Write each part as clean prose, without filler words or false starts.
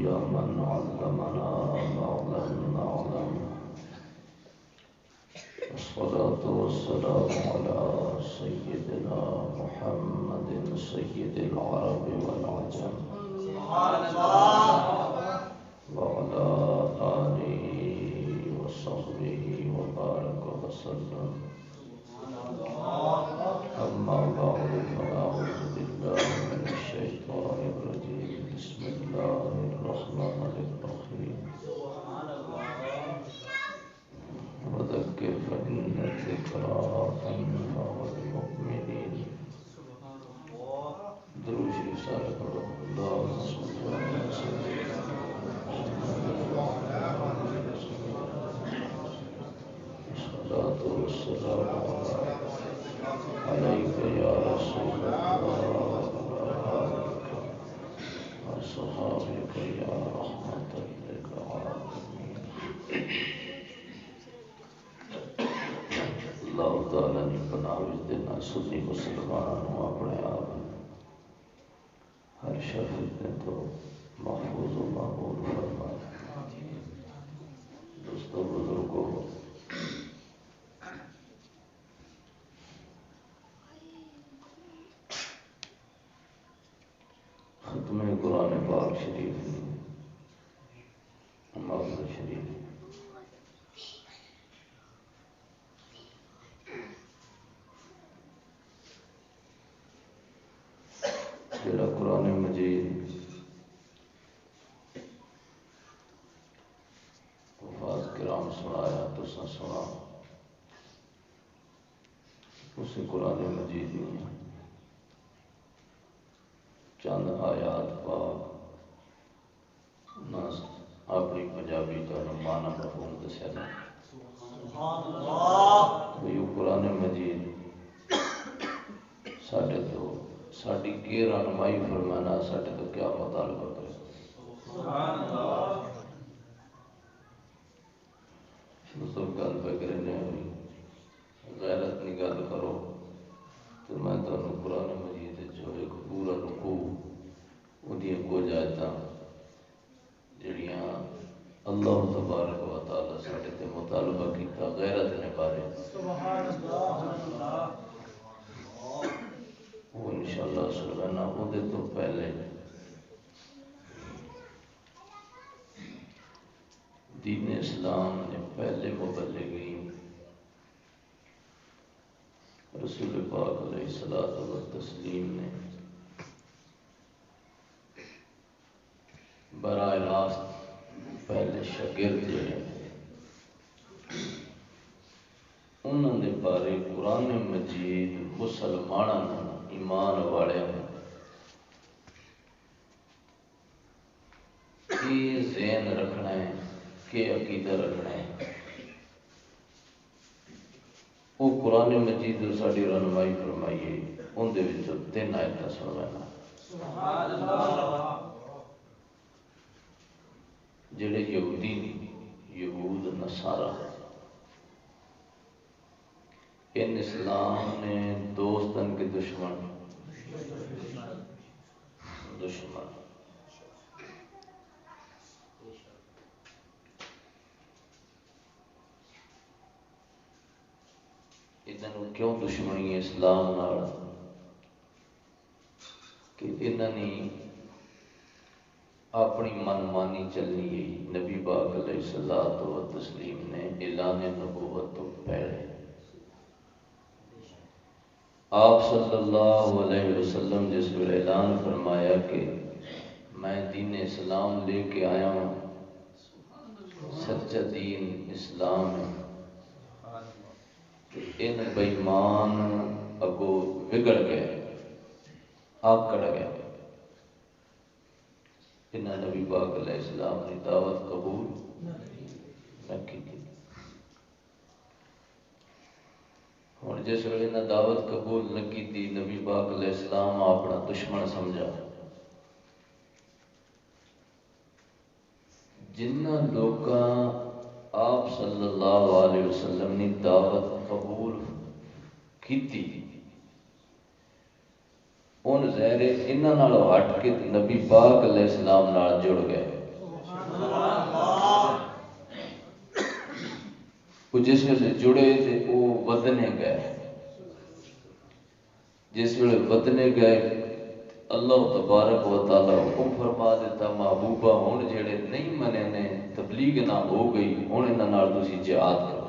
يا من علمنا ما لم نعلم والصلاة والسلام على سيدنا محمد سيد العرب والعجم وعلى آله وصحبه وبارك وسلم أما بعد فأعوذ بالله من الشيطان الرجيم بسم الله الرحمن الرحيم وذكر فإن الذكرى تنفع المؤمنين دروشی سارے پڑھو اللهم صل على سيدنا الصلاة والسلام عليك يا رسول الله وصحابك يا رحمة للعالمين اللہ تعالی نے بناوش دینا سنی مسلمانوں اپنے آپ ہر شخص نے تو محفوظ و معمول فرمائے دوستوں بزرگوں ختم قرآن پاک شریف موضوع شریف جڑا قرآن مجید حفاظ کرام سنایا تو سنا اسی قرآن مجید میں چند آیات پاک نہ اپنی پنجابی کا معنی مفہوم دسیا نا قرآن مجید ساڈے تو ساڈی کی رہنمائی فرمانا ساڈے تو کیا مطالبہ کرے دوستوں گل پہ کرنے غیرت نہیں گل کرو تو میں تمہیں قرآن مجید جو ایک پورا رکوع اندیاں کچھ آیتاں جڑیاں اللہ تبارک و تعالی ساڈے تے مطالبہ کیتا غیرت نے بارے وہ انشاءاللہ سننا اودے تو پہلے دین اسلام نے پہلے مبلغین رسول پاک علیہ الصلوۃ والتسلیم نے براہ راست پہلے شاگرد جڑے انہوں نے بارے قرآن مجید مسلمانوں ایمان والے کی ذہن رکھنا ہے کہ عقیدہ رکھنا ہے وہ قرآن مجید ساری رہنمائی فرمائیے اندر تین آیت سنوانا جڑے یہودی یہود نصارا ان اسلام نے دوستن کے دشمن انہوں کیوں دشمنی ہے اسلام نال کہ انہوں نے اپنی من مانی چلنی ہے نبی پاک علیہ الصلوۃ والتسلیم نے اعلان نبوت تو پہلے آپ صلی اللہ علیہ وسلم جس پر اعلان فرمایا کہ میں دین اسلام لے کے آیا ہوں سچا دین اسلام ہے ان بےمان اگو بگڑ گئے آکڑ گئے انہاں نبی پاک علیہ السلام نے دعوت قبول نہ کی اور جس ویلے نہ دعوت قبول نہ کی تھی نبی پاک علیہ السلام اپنا دشمن سمجھا جنہ لوکاں آپ صلی اللہ علیہ وسلم نے دعوت قبول کی ان زہرے انہاں نالوں ہٹ کے نبی پاک علیہ السلام نال جڑ گئے وہ جس ویلے جڑے تھے وہ ودنے گئے، جس ویلے ودنے گئے اللہ تبارک و تعالی حکم فرما دیتا محبوبہ ہن جڑے نہیں منے نے تبلیغ نہ ہو گئی، ہن انہاں نال تسی جہاد کرو،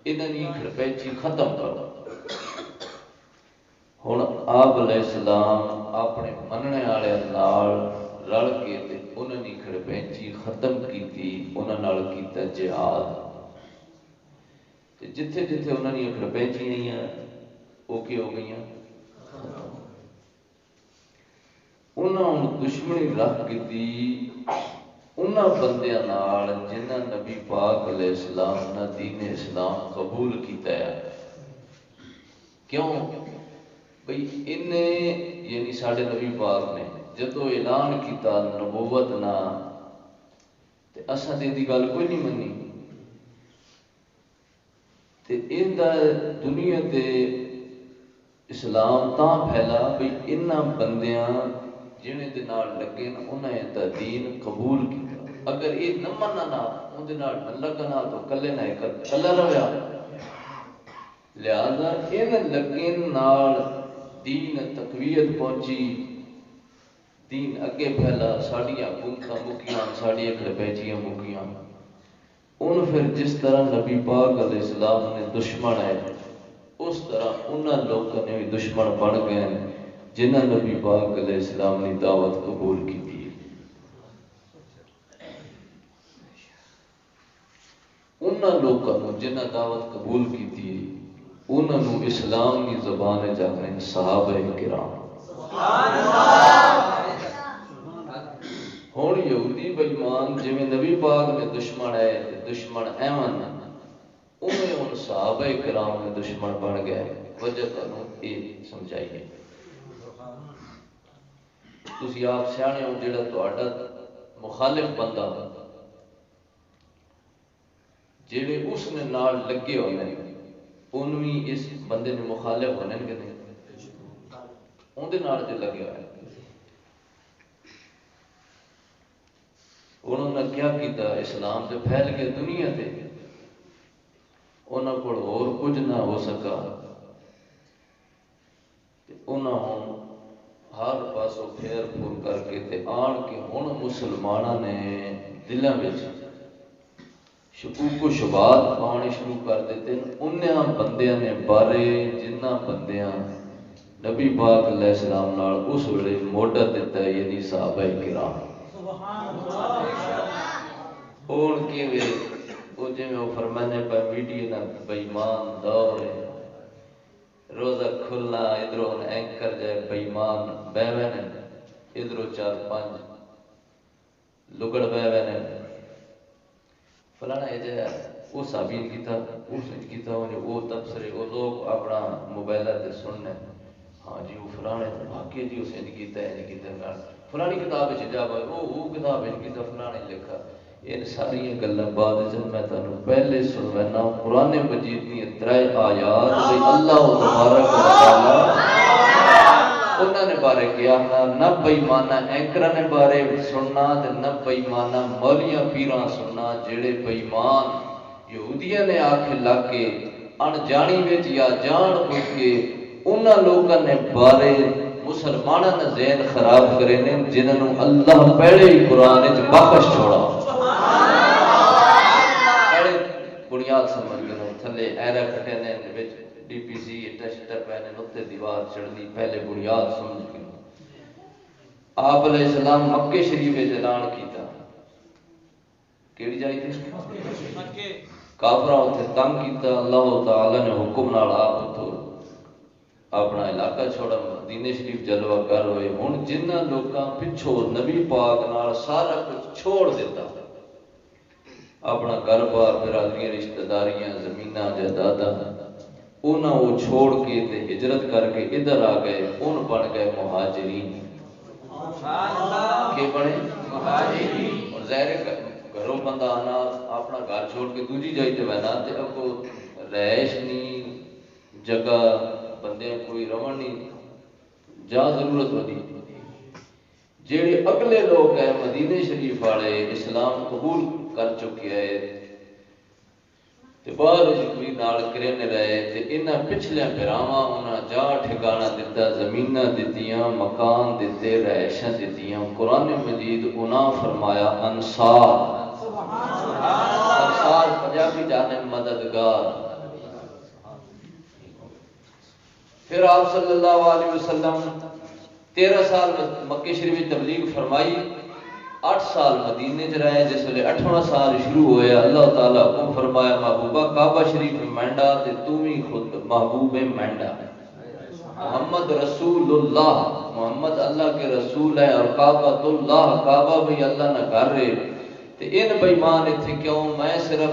انہاں دی کھڑپیچی ختم کرو۔ ہن آپ علیہ السلام اپنے مننے والے نال رل کے تے انہاں دی کھڑپیچی ختم کیتی، انہاں نال کیتا جہاد۔ تے جتھے جتھے انہاں دی کھڑپیچیاں وہ کی ہو گئیاں ختم۔ انہاں دشمنی رکھ کی انہاں بندیاں نال جنہاں نبی پاک علیہ السلام نہ دین اسلام قبول کیتا ہے۔ کیوں؟ بھئی انہیں یعنی ساڈے نبی پاک نے جدو اعلان کیتا نبوت نہ تے اساں تے دی گل کوئی نہیں منی، تے ان دا دنیا تے اسلام تاں پھیلا بھئی انہاں بندیاں جنہیں دے نال لگے نا انہیں دا دین قبول کیتا۔ اگر یہ نہ مننا ان دے نال نہ لگنا تو کلے نہ کلا رویا، لہذا ان لگن نال دین تقویت پہنچی، دین اگے پھیلا، ساڑیاں حکومتاں مکیاں، ساڑیاں کھڑپیچیاں مکیاں۔ ان پھر جس طرح نبی پاک علیہ السلام نے دشمن ہے اس طرح انہاں لوگوں نے بھی دشمن بن گئے جنہاں نبی پاک علیہ السلام نے دعوت قبول کی تھی۔ انہاں لوگوں نے جنہاں دعوت قبول کی تھی انہاں نو اسلام کی زبان جانے صحابہ کرام۔ ہن یہودی بےمان جویں نبی پاک نے دشمن ہے دشمن ایمن اوویں ہن صحابہ کرام نے دشمن بن گئے۔ وجہ تانوں یہ سمجھائیے، تسی آپ سیانے ہو جڑا تہاڈا مخالف بندہ جڑے اس نے نال لگے ہونے ان بھی اس بندے نے مخالف ہونے کہ نہیں، اندر نال جو لگے ہوئے انہوں نے کیا کیتا، اسلام سے پھیل کے دنیا تے انہوں کو اور کچھ نہ ہو سکا، انہوں ہر پاسوں پھیر پھور کر کے تے آن کے ہن مسلمانوں نے دلوں میں شکوک و شبہات پانے شروع کر دیتے ہیں انہاں بندیاں نے بارے جنہاں بندیاں نبی پاک علیہ السلام نال اس ویلے موڈا دیتا ہے، یعنی صحابہ کرام۔ اور کیویں وہ جویں وہ فرمانے پہ میڈیا نہ بےمان دور ہے، روزہ کھلنا ادھروں اینکر جائے بےمان بیوے نے، ادھروں چار پانچ لگڑ بیوے نے فلانا یہ وہ ثابت کیتا، اس نے کیتا وہ تبصرے وہ لوگ اپنا موبائل تے سننے، ہاں جی وہ فلانے واقعی جی اس نے کیتا ہے نہیں کیتا، فلانی کتاب جا وہ کتاب کیتا فلانے لکھا۔ ان ساری گلاں بعد جب میں تانوں پہلے سنوانا قرآن مجید دی 3 آیات اللہ تبارک و تعالی انہاں نے بارے کیا نہ بےمانہ اینکراں نے بارے سننا تے نہ بےمانہ مولیاں پیراں سننا جڑے بےمان یہودیاں نے آکھ لگ کے انجانی وچ یا جان بوجھ کے انہاں لوگاں نے بارے مسلماناں نے ذہن خراب کرے نے جنہاں نوں اللہ پہلے ہی قرآن وچ بخش چھوڑا، پہلے بنیاد سمجھ کے تھلے ایرا کٹے نے وچ ڈی پی سی ٹیسٹر پہنے نقطے دیوار چڑھنی، پہلے بنیاد سمجھ کے آپ علیہ السلام مکے شریف وچ اعلان کیتا، کیڑی جائی تھی کافراں اتنے تنگ کیتا، اللہ تعالی نے حکم نال آپ تو اپنا علاقہ چھوڑا، مدینے شریف جلوہ گر ہوئے۔ ہن جنہاں لوکاں پچھوں نبی پاک نال سارا کچھ چھوڑ دیتا، اپنا گھر بار برادریاں رشتہ داریاں زمیناں جائیداداں انہاں وہ چھوڑ کے تے ہجرت کر کے ادھر آ گئے، ان بن گئے مہاجرین۔ کہ بنے مہاجرین، اور ظاہر گھروں بندہ آنا اپنا گھر چھوڑ کے دوجی جائی تے وینا تے اب کو رہائش نہیں جگہ بندے کوئی رون نہیں جا ضرورت ہوتی۔ جیڑے اگلے لوگ ہیں مدینے شریف والے اسلام قبول کر چکے ہیں تے بعد کوئی نال کرن رہے تے انہاں پچھلے پیراواں انہاں جا ٹھکانہ دتا، زمیناں دتیاں، مکان دتے، رہائشاں دتیاں۔ قرآن مجید انہاں فرمایا انصار، انصار پنجابی جانے مددگار۔ پھر آپ صلی اللہ علیہ وسلم 13 سال مکہ شریف میں تبلیغ فرمائی، 8 سال مدینے چ رہے۔ جس ویلے 8واں سال شروع ہویا اللہ تعالیٰ کو فرمایا محبوبہ کعبہ شریف مینڈا تے تو بھی خود محبوب مینڈا۔ محمد رسول اللہ، محمد اللہ کے رسول ہے، اور کعبۃ اللہ، کعبہ بھی اللہ نہ کر رہے تے ان بےمان اتنے کیوں؟ میں صرف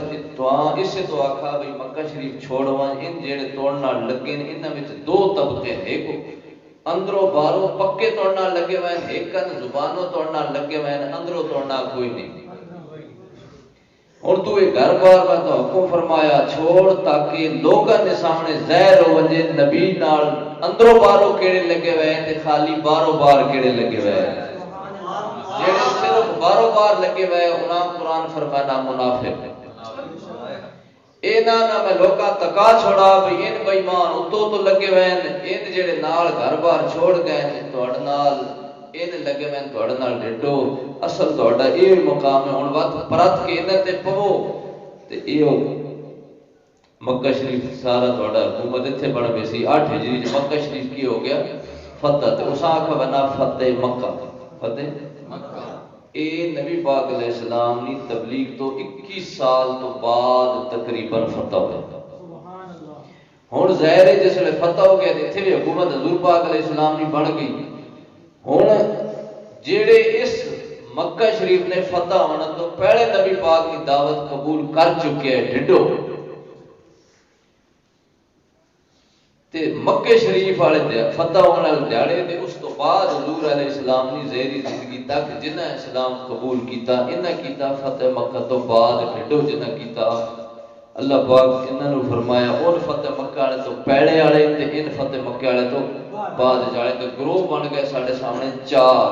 اسے تو آکھا بھئی مکہ شریف چھوڑواں ان جڑے توڑنا لگے انہاں وچ 2 طبقے، ایک اندروں باروں پکے توڑنا لگے ہوئے، ایک زبانوں توڑنا لگے ہوئے، اندروں توڑنا کوئی نہیں۔ اور تو یہ گھر بار میں تو حکم فرمایا چھوڑ تاکہ لوگوں کے سامنے ظاہر ہو وجے نبی نال اندروں باروں کیڑے لگے ہوئے تے خالی باروں بار کیڑے لگے ہوئے۔ جڑے صرف باروں بار لگے ہوئے انہاں قرآن فرمانا منافق۔ نہ میں لوکاں تکا چھوڑا بھی ان بےمان اتو تو لگے ہوئے ان جڑے نال گھر بار چھوڑ گئے تہاڈے نال ان لگے ہوئے تہاڈے نال ڈڈو۔ اصل تہاڈا یہ مقام ہے، ہن وقت پرت کے انہاں تے پو تے ایو مکہ شریف سارا تہاڈا حکومت اتنے بن گئی سی۔ 8 ہجری مکہ شریف کی ہو گیا فتح، تے اس آکھا بنا فتح مکہ، فتح مکہ۔ اے نبی پاک علیہ السلام نے تبلیغ تو 21 سال تو بعد تقریباً فتح ہوئے۔ ہن ظاہر ہے جس ویلے فتح ہو گیا اتنے بھی حکومت حضور پاک علیہ السلام کی بن گئی۔ ہن جڑے اس مکہ شریف نے فتح ہونے تو پہلے نبی پاک کی دعوت قبول کر چکے ہیں ڈڈو تے مکہ شریف والے فتح ہونے والے دیہڑے تے اس تو بعد حضور علیہ السلام نے ظاہری زندگی تک جنہیں اسلام قبول کیتا انہیں کیتا فتح مکہ تو بعد ڈڈو جنہیں کیتا اللہ پاک انہوں نے فرمایا اور فتح مکہ والے تو پہلے والے تے ان فتح مکہ والے تو بعد والے تے گروہ بن گئے سارے سامنے 4،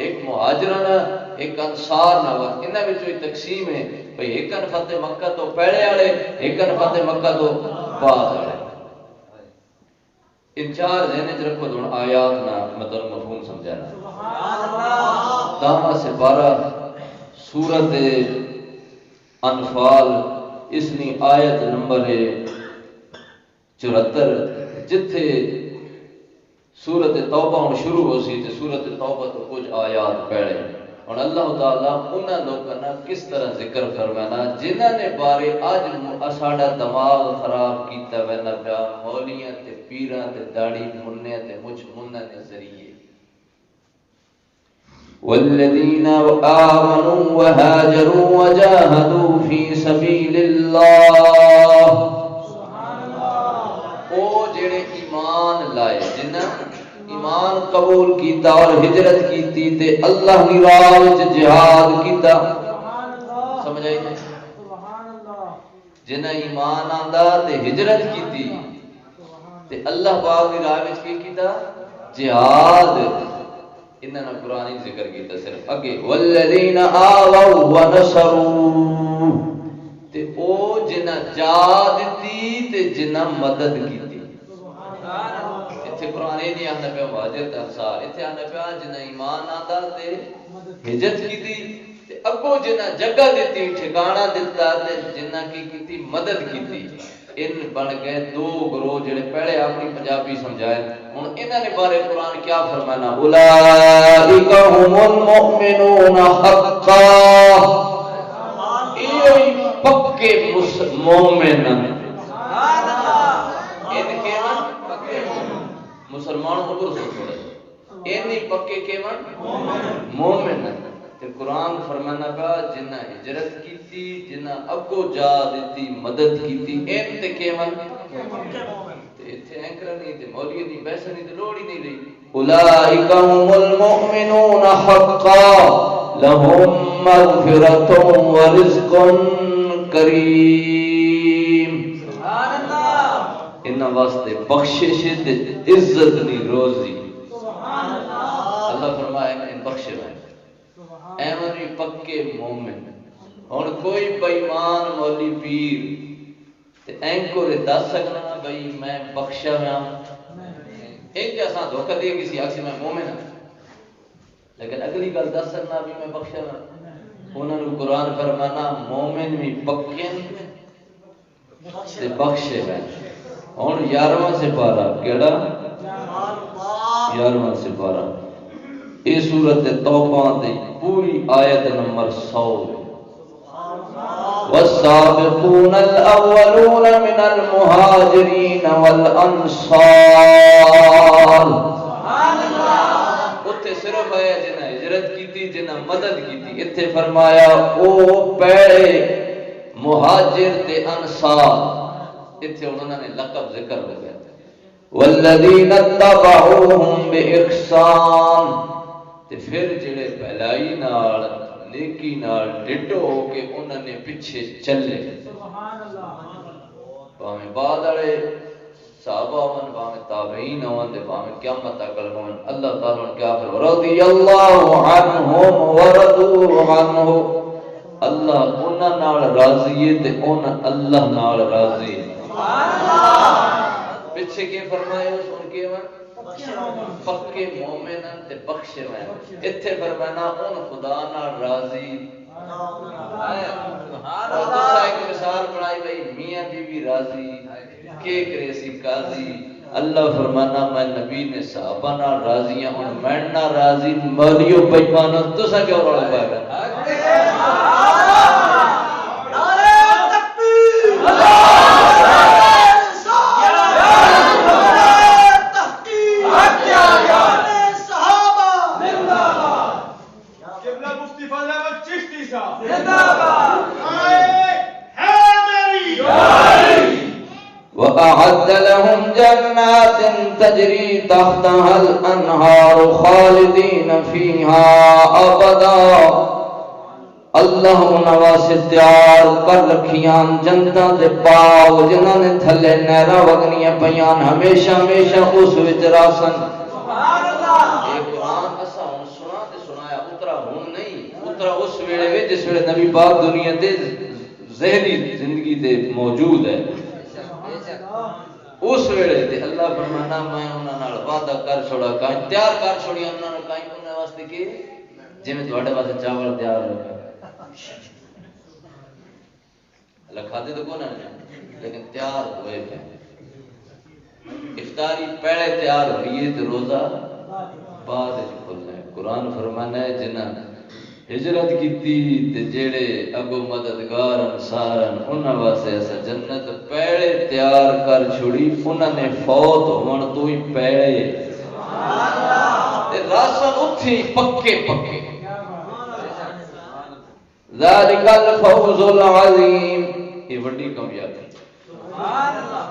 ایک مہاجرانہ، ایک انصار نوت، انہاں وچوں ہی تقسیم ہے بھئی ایک فتح مکہ تو پہلے والے، ایک فتح مکہ تو بعد والے۔ ان 4 ذہن چ رکھو تو آیات نہ مطلب مفہوم سمجھانا۔ داما سے 12 سورت انفال اس نے آیت نمبر 74 جتھے سورت توبہ ہوں شروع ہو سی تے سورت توبہ تو کچھ آیات پڑھے اور اللہ تعالیٰ انہاں لوگوں نے کس طرح ذکر فرمانا جنہاں نے بارے آج ساڈا دماغ خراب کیتا وینا پیا مولیاں تے پیراں تے داڑھی مننے تے مچھ منن دے ذریعے۔ والذین آمنوا وهاجروا وجاهدوا في سبيل اللہ، او جڑے ایمان لائے جنہاں ایمان قبول کیتا اور ہجرت کیتی تے اللہ دی راہ وچ جہاد کیتا، سمجھ آئی تے جنہاں ایمان آندا تے ہجرت کیتی تے اللہ پاک دی راہ وچ کی کیتا جہاد، انہاں نے قرآن ہی ذکر کیتا صرف اگے والذین آووا ونصروا تے او جنہاں جا دتی تے جنہاں مدد کیتی۔ قرآن یہ نہیں آنا پیا مہاجر تے انصار، اتنے آنا پیا جنہیں ایمان آندا تے ہجرت کیتی تے اگوں جنہیں جگہ دیتی ٹھکانہ دیتا تے جنہیں کی کیتی مدد کیتی۔ ان بن گئے 2 گروہ جڑے پہلے اپنی پنجابی سمجھائے ہن انہاں نے بارے قرآن کیا فرمانا اولئک هم المؤمنون حقا، یہ پکے مومن مسلمان عمر سے چھوڑے اینی پکے کیون مومن تے قرآن فرمانا پیا جنہ ہجرت کیتی جنہ اگو جا دیتی مدد کیتی این تے کیون تے ایتھے اینکر نہیں تے مولوی دی بحث نہیں تے لوڑ ہی نہیں رہی۔ اولئک هم المؤمنون حقا لهم مغفرۃ ورزق کریم، انہاں واسطے بخشش تے عزت دی روزی، اللہ فرمائے میں بخشے میں ایمن پکے مومن۔ اور کوئی بےمان مولی پیر تے اینکو دے دس سکنا بھئی میں بخشا میں ایک جیسا دھوکہ دے کسی آکسی میں مومن ہوں، لیکن اگلی گل دس سکنا بھی میں بخشا میں انہوں نے قرآن فرمانا مومن بھی پکین تے بخشے میں ہوں 11واں سپارہ کیڑا 11واں سپارہ یہ سورت توبہ دی پوری آیت نمبر 100 والسابقون الاولون من المہاجرین والانصار اتھے صرف ہے جنہ ہجرت کی تھی جنہ مدد کی تھی اتھے فرمایا او پہلے مہاجر تے انصار اتھے انہوں نے لقب ذکر ہو گیا والذین اتبعوہم باحسان تے پھر جڑے بھلائی نال نیکی نال ڈٹو ہو کے انہوں نے پیچھے چلے پاویں بعد والے صحابہ ہون پاویں تابعین ہون تے پاویں قیامت تک ہون اللہ تعالی نے کیا فرمایا رضی اللہ عنہم ورضوا عنہ اللہ انہاں نال راضی ہے تے انہاں اللہ نال راضی ہے سبحان اللہ پیچھے کے فرمایا ان کے پکے مومن تے بخشے میں ایتھے فرمانا ان خدا نال راضی اور دوسرا ایک مثال بنائی بھائی میاں بیوی راضی کے کرے سی قاضی اللہ فرمانا میں نبی نے صحابہ نال راضی ہوں ہن میں نہ راضی مریو بےمانو تساں کیوں رولا پایا نعرہ تکبیر وأعد لهم جنات تجري تحتها الأنهار خالدين فيها أبدا اللہ نواسے تیار کر رکھیاں جنتاں دے باغ جنہاں نے تھلے نہراں وگنیاں پیاں ہمیشہ ہمیشہ اس وچ راسن سبحان اللہ یہ قرآن اساں ہن سنا تے سنایا اترا ہن نہیں اترا اس ویلے وچ جس ویلے نبی پاک دنیا تے ظاہری زندگی تے موجود ہے اس ویلے تے اللہ فرمانا میں انہاں نال وعدہ کر چھوڑا کائیں تیار کر چھوڑی انہاں نال کائیں انہاں واسطے کی جویں تواڈے واسطے چاول تیار ہو اللہ کھاتے تو کون ہے لیکن تیار ہوئے تھے افطاری پہلے تیار ہوئی تو روزہ بعد کھلنا ہے قرآن فرمانا ہے جنہاں ہجرت کیتی تے جڑے اگو مددگار انصارن انہاں واسطے ایسا جنت پہلے تیار کر چھڑی انہاں نے فوت ہون تو ہی پہلے سبحان اللہ تے راسن اتھی پکے پکے ذالک الفوز العظیم یہ بڑی کامیابی سبحان اللہ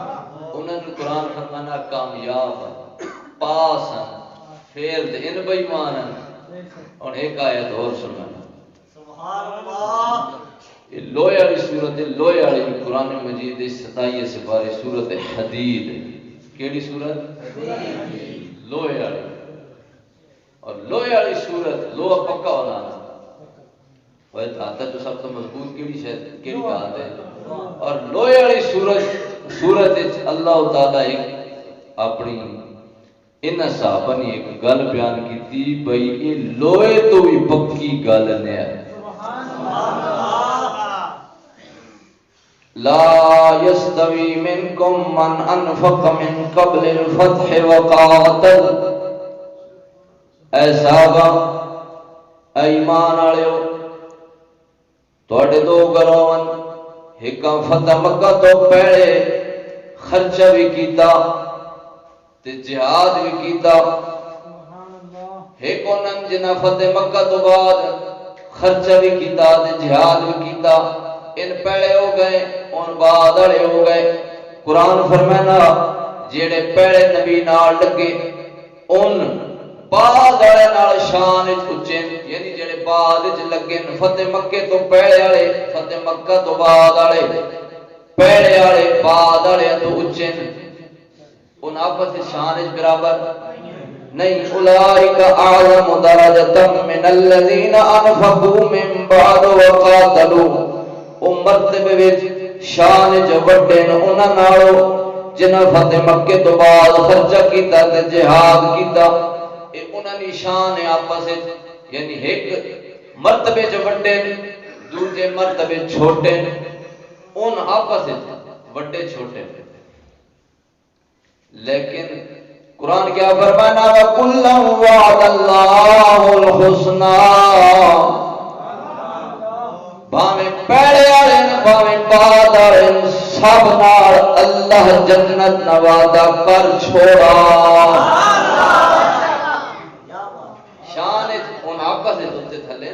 انہاں نے قرآن فرمانا کامیاب پاس پھر تے ان بے ایمان اور ایک آیت اور سنانا سبحان اللہ یہ لوہے والی سورت ہے لوہے والی قرآن مجید 27 سپارے سورت حدید کیڑی سورت لوہے والی اور لوہے والی سورت لوہا پکا ہونا وہ دھاتا جو سب تو مضبوط کیڑی شاید کیڑی بات ہے اور لوہے والی سورت اللہ تعالیٰ ایک اپنی انہاں صحابہ نے ایک گل بیان کی تھی بھئی یہ لوہے تو بھی پکی گل نے لا يستوي منكم من انفق من قبل الفتح وقاتل اے صحابہ اے ایمان والےو تواڈے دو گروہن ایک فتح مکہ تو پہلے خرچہ بھی کیتا تے جہاد بھی کیتا ایک انہاں جنہاں فتح مکہ تو بعد خرچہ بھی کیتا تے جہاد بھی کیتا ان پہلے ہو گئے ان بعد والے ہو گئے قرآن فرمانا جڑے پہلے نبی نال لگے ان بعد والے نال شان اچے یعنی جڑے بعد وچ لگے فتح مکے تو پہلے والے فتح مکہ تو بعد والے پہلے والے بعد والے تو اچے ان آپس شان برابر نہیں اولئک اعظم درجۃ من الذین انفقوا من بعد وقاتلوا او مرتبے وچ شان جو وڈے نے انہاں نالوں جنہاں فتح مکے تو بعد خرچہ کیتا تے جہاد کیتا، اے انہاں دی شان ہے آپس وچ، یعنی ایک مرتبے جو وڈے نے دوسرے مرتبے چھوٹے نے، ان آپس وچ وڈے چھوٹے نے، لیکن قرآن کیا فرمانا وَكُلًّا وَعَدَ اللَّهُ الْحُسْنَى، بھاویں پیڑے والے بھاویں بعد والے سب نال اللہ جنت دا وعدہ کر چھوڑا۔ شان ان آپس دے اتنے تھلے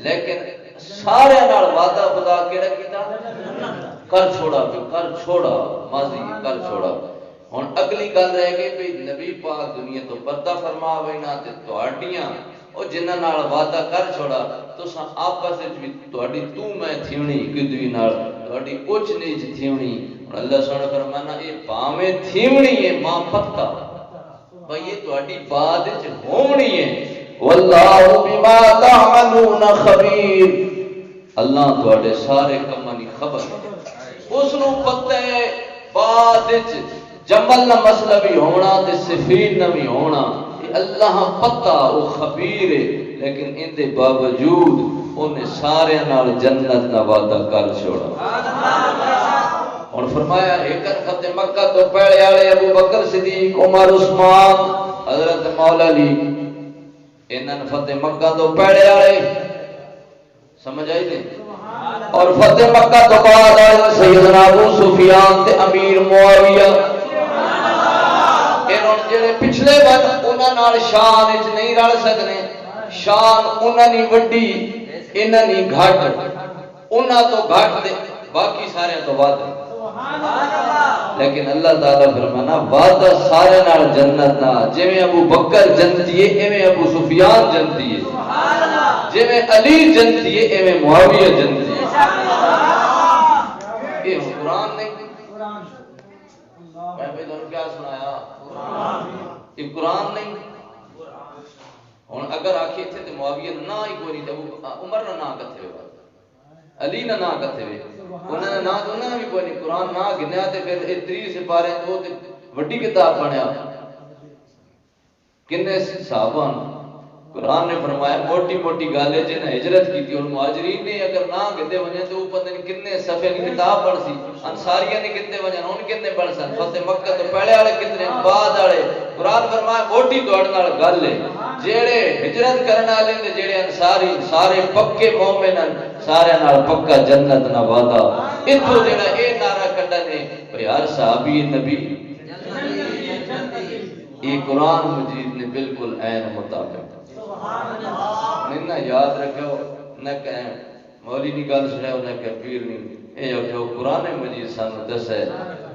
لیکن سارے نال وعدہ خدا کیڑا کیتا کر چھوڑا، کر چھوڑا، ماضی کر چھوڑا۔ ہن اگلی گل رہ گئی بھی نبی پاک دنیا تو پردہ فرما وینا تے تہاڈیاں او جنہاں نال وعدہ کر چھوڑا تساں آپس وچ بھی تہاڈی تو میں تھیونی کدوی نال تہاڈی کچھ نہیں تھیونی۔ اللہ سبحانہ فرمانا اے بھاویں تھیونی ہے ماں پتہ بھئی یہ تہاڈی بعد وچ ہونی ہے، واللہ بما تعملون خبیر، اللہ تہاڈے سارے کماں دی خبر اس نو پتہ ہے بعد وچ جمل نہ مسئلہ بھی ہونا تے سفین نہ بھی ہونا، یہ اللہ پتہ او خبیر ہے، لیکن ان دے باوجود انہیں سارے نال جنت دا وعدہ کر چھوڑا۔ اور فرمایا ایک فتح مکہ تو پہلے والے ابو بکر صدیق عمر عثمان حضرت مولا علی انہاں فتح مکہ تو پہلے والے سمجھ آئی نہیں، اور فتح مکہ تو بعد آئے سیدنا ابو سفیان تے امیر معاویہ، جڑے پچھلے بن انہاں نال شان وچ نہیں رل سکنے، شان انہاں دی وڈی انہاں دی گھٹ، انہاں تو گھٹ دے باقی سارے تو ود، لیکن اللہ تعالیٰ فرمانا وعدہ سارے نال جنت دا، جویں ابو بکر جنتی ہے ایویں ابو سفیان جنتی ہے، جویں علی جنتی ہے ایویں معاویہ جنتی ہے۔ یہ قرآن نہیں، میں بھی تمہیں کیا سنایا، یہ قرآن نہیں۔ ہن اگر آکھے تھے تے معاویہ نہ ہی کوئی نہیں، عمر نہ نہ کتے ہوئے، علی نہ نہ کتے ہوئے، انہوں نے نہ تو انہوں بھی کوئی نہیں، قرآن نہ گنیا تے پھر 30 سپارے تو وڈی کتاب بنیا، کنے صحابہ قرآن نے فرمایا موٹی موٹی گالے جنہیں ہجرت کی تھی اور مہاجرین نے اگر نہ گدے وجہ تو اوپر نے کتنے صفحے کی کتاب پڑھ سی، انصاریہ نے کتنے وجہ ان کتنے پڑھ سن، فتح مکہ تو پہلے والے کتنے بعد والے، قرآن فرمایا موٹی دوڑ نال گل ہے، جیڑے ہجرت کرنے والے تے جیڑے انصاری سارے پکے مومن سارے نال پکا جنت دا وعدہ۔ ایتھوں جڑا اے نعرہ کڈنے بھئی ہر صحابی نبی یہ قرآن مجید نے بالکل عین مطابق نہیں نہ یاد رکھو، نہ کہیں مولی نہیں گل سناؤ، نہ کہ پیر نہیں، اے آکھو قرآن مجید سانو دس ہے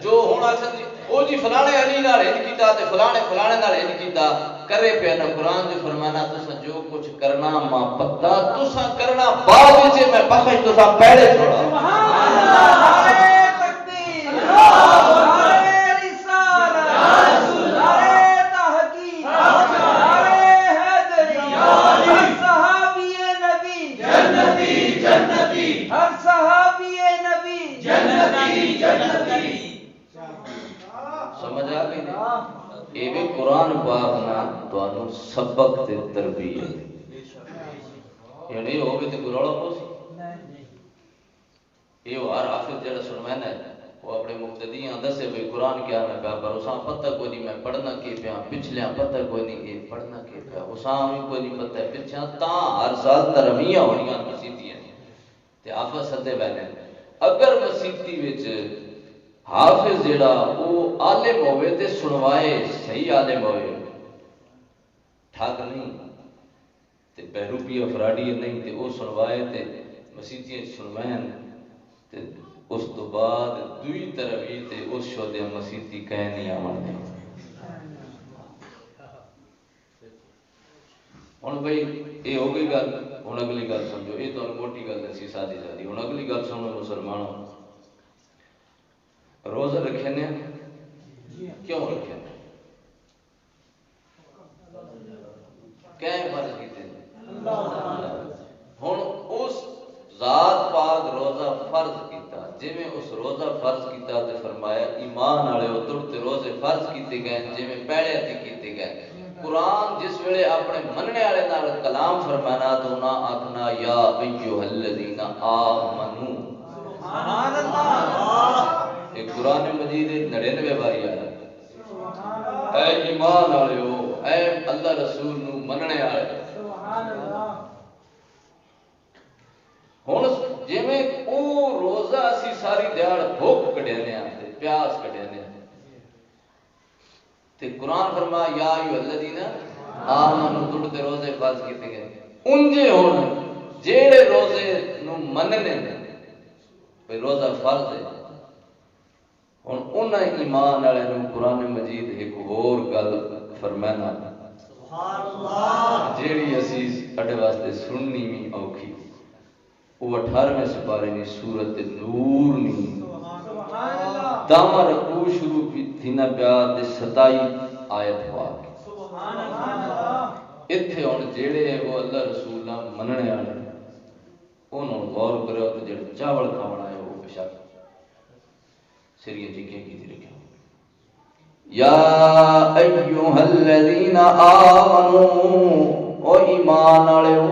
جو ہونا چاہیے وہ جی فلانے علی نال ہن کیتا تے فلانے فلانے نال ہن کیتا کرے پیا نا، قرآن جو فرمانا تساں جو کچھ کرنا ماں پتہ تساں کرنا بعد وچ میں بخش تساں پہلے چھوڑا۔ سبحان اللہ، نعرہ تکبیر، نعرہ رسالت، نعرہ تحقیق، نعرہ حیدری، ہر صحابی نبی جنتی جنتی، ہر صحابی نبی جنتی جنتی۔ سمجھ آ گئی نہیں؟ یہ بھی قرآن پاک نہ تانوں سبق تے تربیت، یہ نہیں ہوگی تو کوئی رولا پوسی، یہ ہر حافظ جڑا سنوانا ہے وہ اپنے مقتدیاں دسے بھئی قرآن کیا میں پیا پر اساں پتہ کوئی نہیں میں پڑھنا کی پیا، پچھلیاں پتہ کوئی نہیں یہ پڑھنا کی پیا، اساں بھی کوئی نہیں پتہ پچھا تاں ہر سال ترمیاں ہونیاں مسیتیاں تے آفت سدے بیٹھے، اگر مسیتی وچ حافظ جڑا وہ عالم ہوئے تے سنوائے صحیح عالم ہوئے، ٹھگ نہیں تے بہروپی افرادی نہیں تے وہ سنوائے تے مسیتیاں سنوائیں تے اس تو بعد دوئی ترویح تے اس شودے مسیتی کہیں نہیں آمن دے۔ ہن بھئی یہ ہو گئی گل، ہن اگلی گل سمجھو، یہ تو موٹی گل سی سادی سادی، ہن اگلی گل سنو مسلمانوں، روزہ رکھے نے کیوں رکھے نے؟ کہیں فرض کیتے ہیں؟ ہن اس ذات پاک روزہ فرض کیتا ہے جی میں اس روزہ فرض کیتا تے فرمایا ایمان والے تڑتے روزے فرض کیتے گئے جی میں پہلے تے کیتے گئے۔ قرآن جس ویلے اپنے مننے والے نال کلام فرمانا تو نہ آکھنا یا ایھا الذین آمنو، سبحان اللہ، ایک قرآن مجید 99 باری آیا اے ایمان والےو، اے اللہ رسول نو مننے والے، سبحان اللہ۔ ہن جویں او روزہ اسی ساری دیہڑ بھوک کڈینے آ تے پیاس کڈینے تے قرآن فرمایا یا ایھا الذین آمنو تڑتے روزے فرض کیتے گئے، انجے ہن جیڑے روزے نو مننے بھئی روزہ فرض ہے، ہن انہاں ایمان والے نو قرآن مجید ایک ہور گل فرمانا سبحان اللہ جیڑی اسی اڈے واسطے سننی وی اوکھی، وہ 18ویں سپارے کی سورت نور نی سبحان اللہ داما رکوع شروع تھی نہ پیار دے 27 آیت ہوا سبحان اللہ۔ اتھے ہن جیڑے وہ اللہ رسول نہ مننے والے انہوں غور کرو تے جڑے چاول کھاونا ہے وہ بے شک سریاں چیکیں کیتی رکھو یا ایھا الذین آمنو، او ایمان والےو،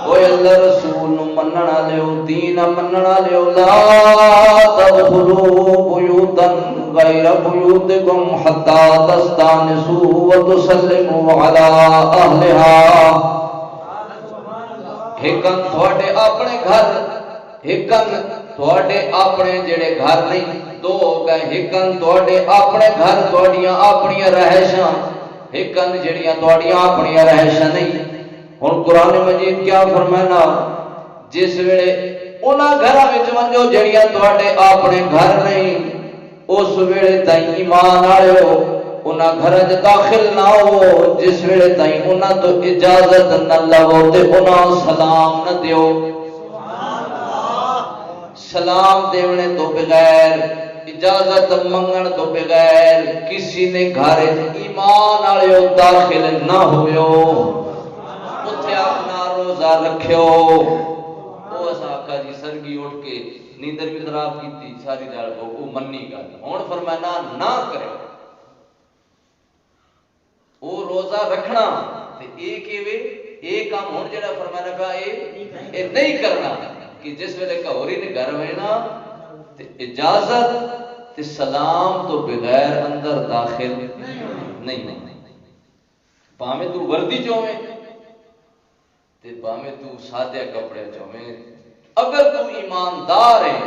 اوے اللہ رسول نو منن والےو، دین منن والےو، لا تدخلوا بیوتا غیر بیوتکم حتی تستانسوا وتسلموا علی اہلہا۔ ہکن تھوڑے اپنے گھر، ہکن تھوڑے اپنے جڑے گھر نہیں، دو ہو گئے، ہکن تھوڑے اپنے گھر تھوڑیاں اپنیاں رہائشاں، ہکن جڑیاں تھوڑیاں اپنیاں رہائشاں نہیں۔ ہن قرآن مجید کیا فرمانا، جس ویلے انہاں گھراں وچ ونجو جڑیاں تھوڑے اپنے گھر نہیں، اس ویلے تائیں ایمان والےو انہاں گھراں وچ داخل نہ ہو جس ویلے تائیں انہاں تو اجازت نہ لو تے انہاں سلام نہ دیو، سلام دیونے تو بغیر، اجازت منگن تو بغیر کسی نے گھر ایمان والےو داخل نہ ہوئیو، اتھے اپنا روزہ رکھیو۔ وہ اسا آقا جی سرگی اٹھ کے نیندر بھی خراب کیتی ساری دیہڑ وہ منی گل، ہن فرمانا نہ کرو وہ روزہ رکھنا تے ایک ایوے ایک کام ہن جڑا فرمانا پیا اے نہیں کرنا کہ جس ویلے کہوری نے گھر وینا تے اجازت تے سلام تو بغیر اندر داخل نہیں، پاویں تو وردی چویں تے پاویں تو سادے کپڑے چویں، اگر تو ایماندار ہے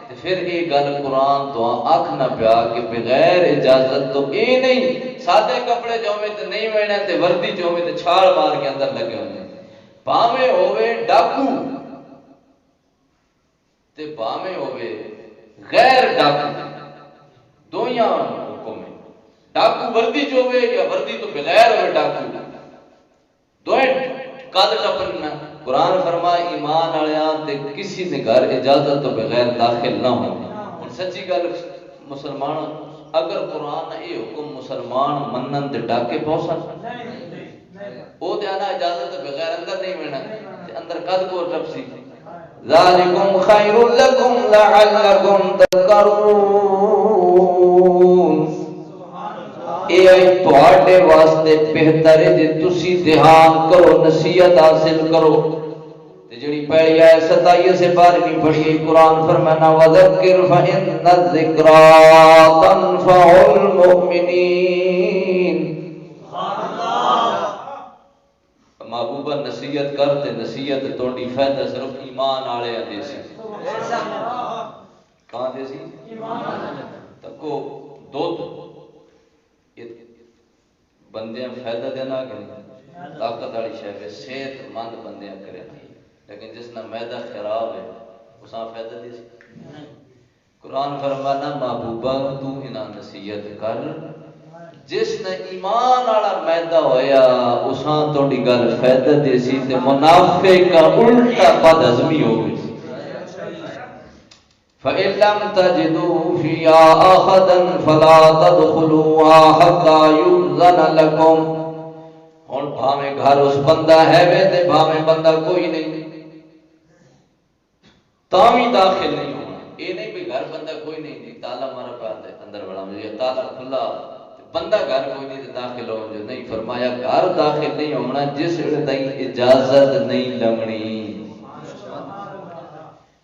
تے پھر یہ گل قرآن تو آکھ نہ پیا کہ بغیر اجازت تو اے نہیں سادے کپڑے چویں تے نہیں وینا تے وردی چویں تے چھال مار کے اندر لگے ہونے، پاویں ہوے ڈاکو تے پاویں ہوے غیر ڈاکو، دویاں حکم ہے، ڈاکو وردی چوے یا وردی تو بغیر ہوے ڈاکو، دوئیں قد ٹپنا۔ قرآن فرمائے ایمان والیاں تے کسی نے گھر اجازت تو بغیر داخل نہ ہو۔ ہن سچی گل مسلمان اگر قرآن اے حکم مسلمان منن تے ڈاکے پہنچن او تے انا اجازت تو بغیر اندر نہیں وینا تے اندر قد کو ٹپسی، ذالکم خیر لکم لعلکم تذکرون، اے تواڈے واسطے بہتر ہے جے تسی دھیان کرو نصیحت حاصل کرو۔ تے جڑی پہلی آیت 27 سے 12ویں پڑھی قرآن فرمانا وذکر فإن الذکریٰ تنفع المؤمنین، محبوبہ نصیحت کر تے نصیحت توڑی فائدہ صرف ایمان والے دے سی، کہاں دے سی؟ ایمان والے تکو دودھ بندیاں فائدہ دینا کہ طاقت والی شے صحت مند بندیاں کرے، لیکن جس نہ معدہ خراب ہے اساں فائدہ دے سی۔ قرآن فرمانا محبوبہ تو انہاں نصیحت کر، جس نے ایمان والا معدہ ہویا اساں توڑی گل فائدہ دے سی تے منافق کا الٹا بد ہضمی ہو گئی۔ فَإِن لَّمْ تَجِدُوا فِيهَا أَحَدًا فَلَا تَدْخُلُوهَا حَتَّىٰ يُؤْذَنَ لَكُمْ، ہن بھاویں گھر اس بندہ ہے وے تے بھاویں بندہ کوئی نہیں، تاوی داخل نہیں ہونا. یہ نہیں بھی گھر بندہ کوئی نہیں جی تالا مارا پیا تے اندر بڑا مجھے تالا کھلا بندہ گھر کوئی نہیں تے داخل ہو جو نہیں. فرمایا گھر داخل نہیں ہونا جس ویلے تائیں اجازت نہیں لگنی.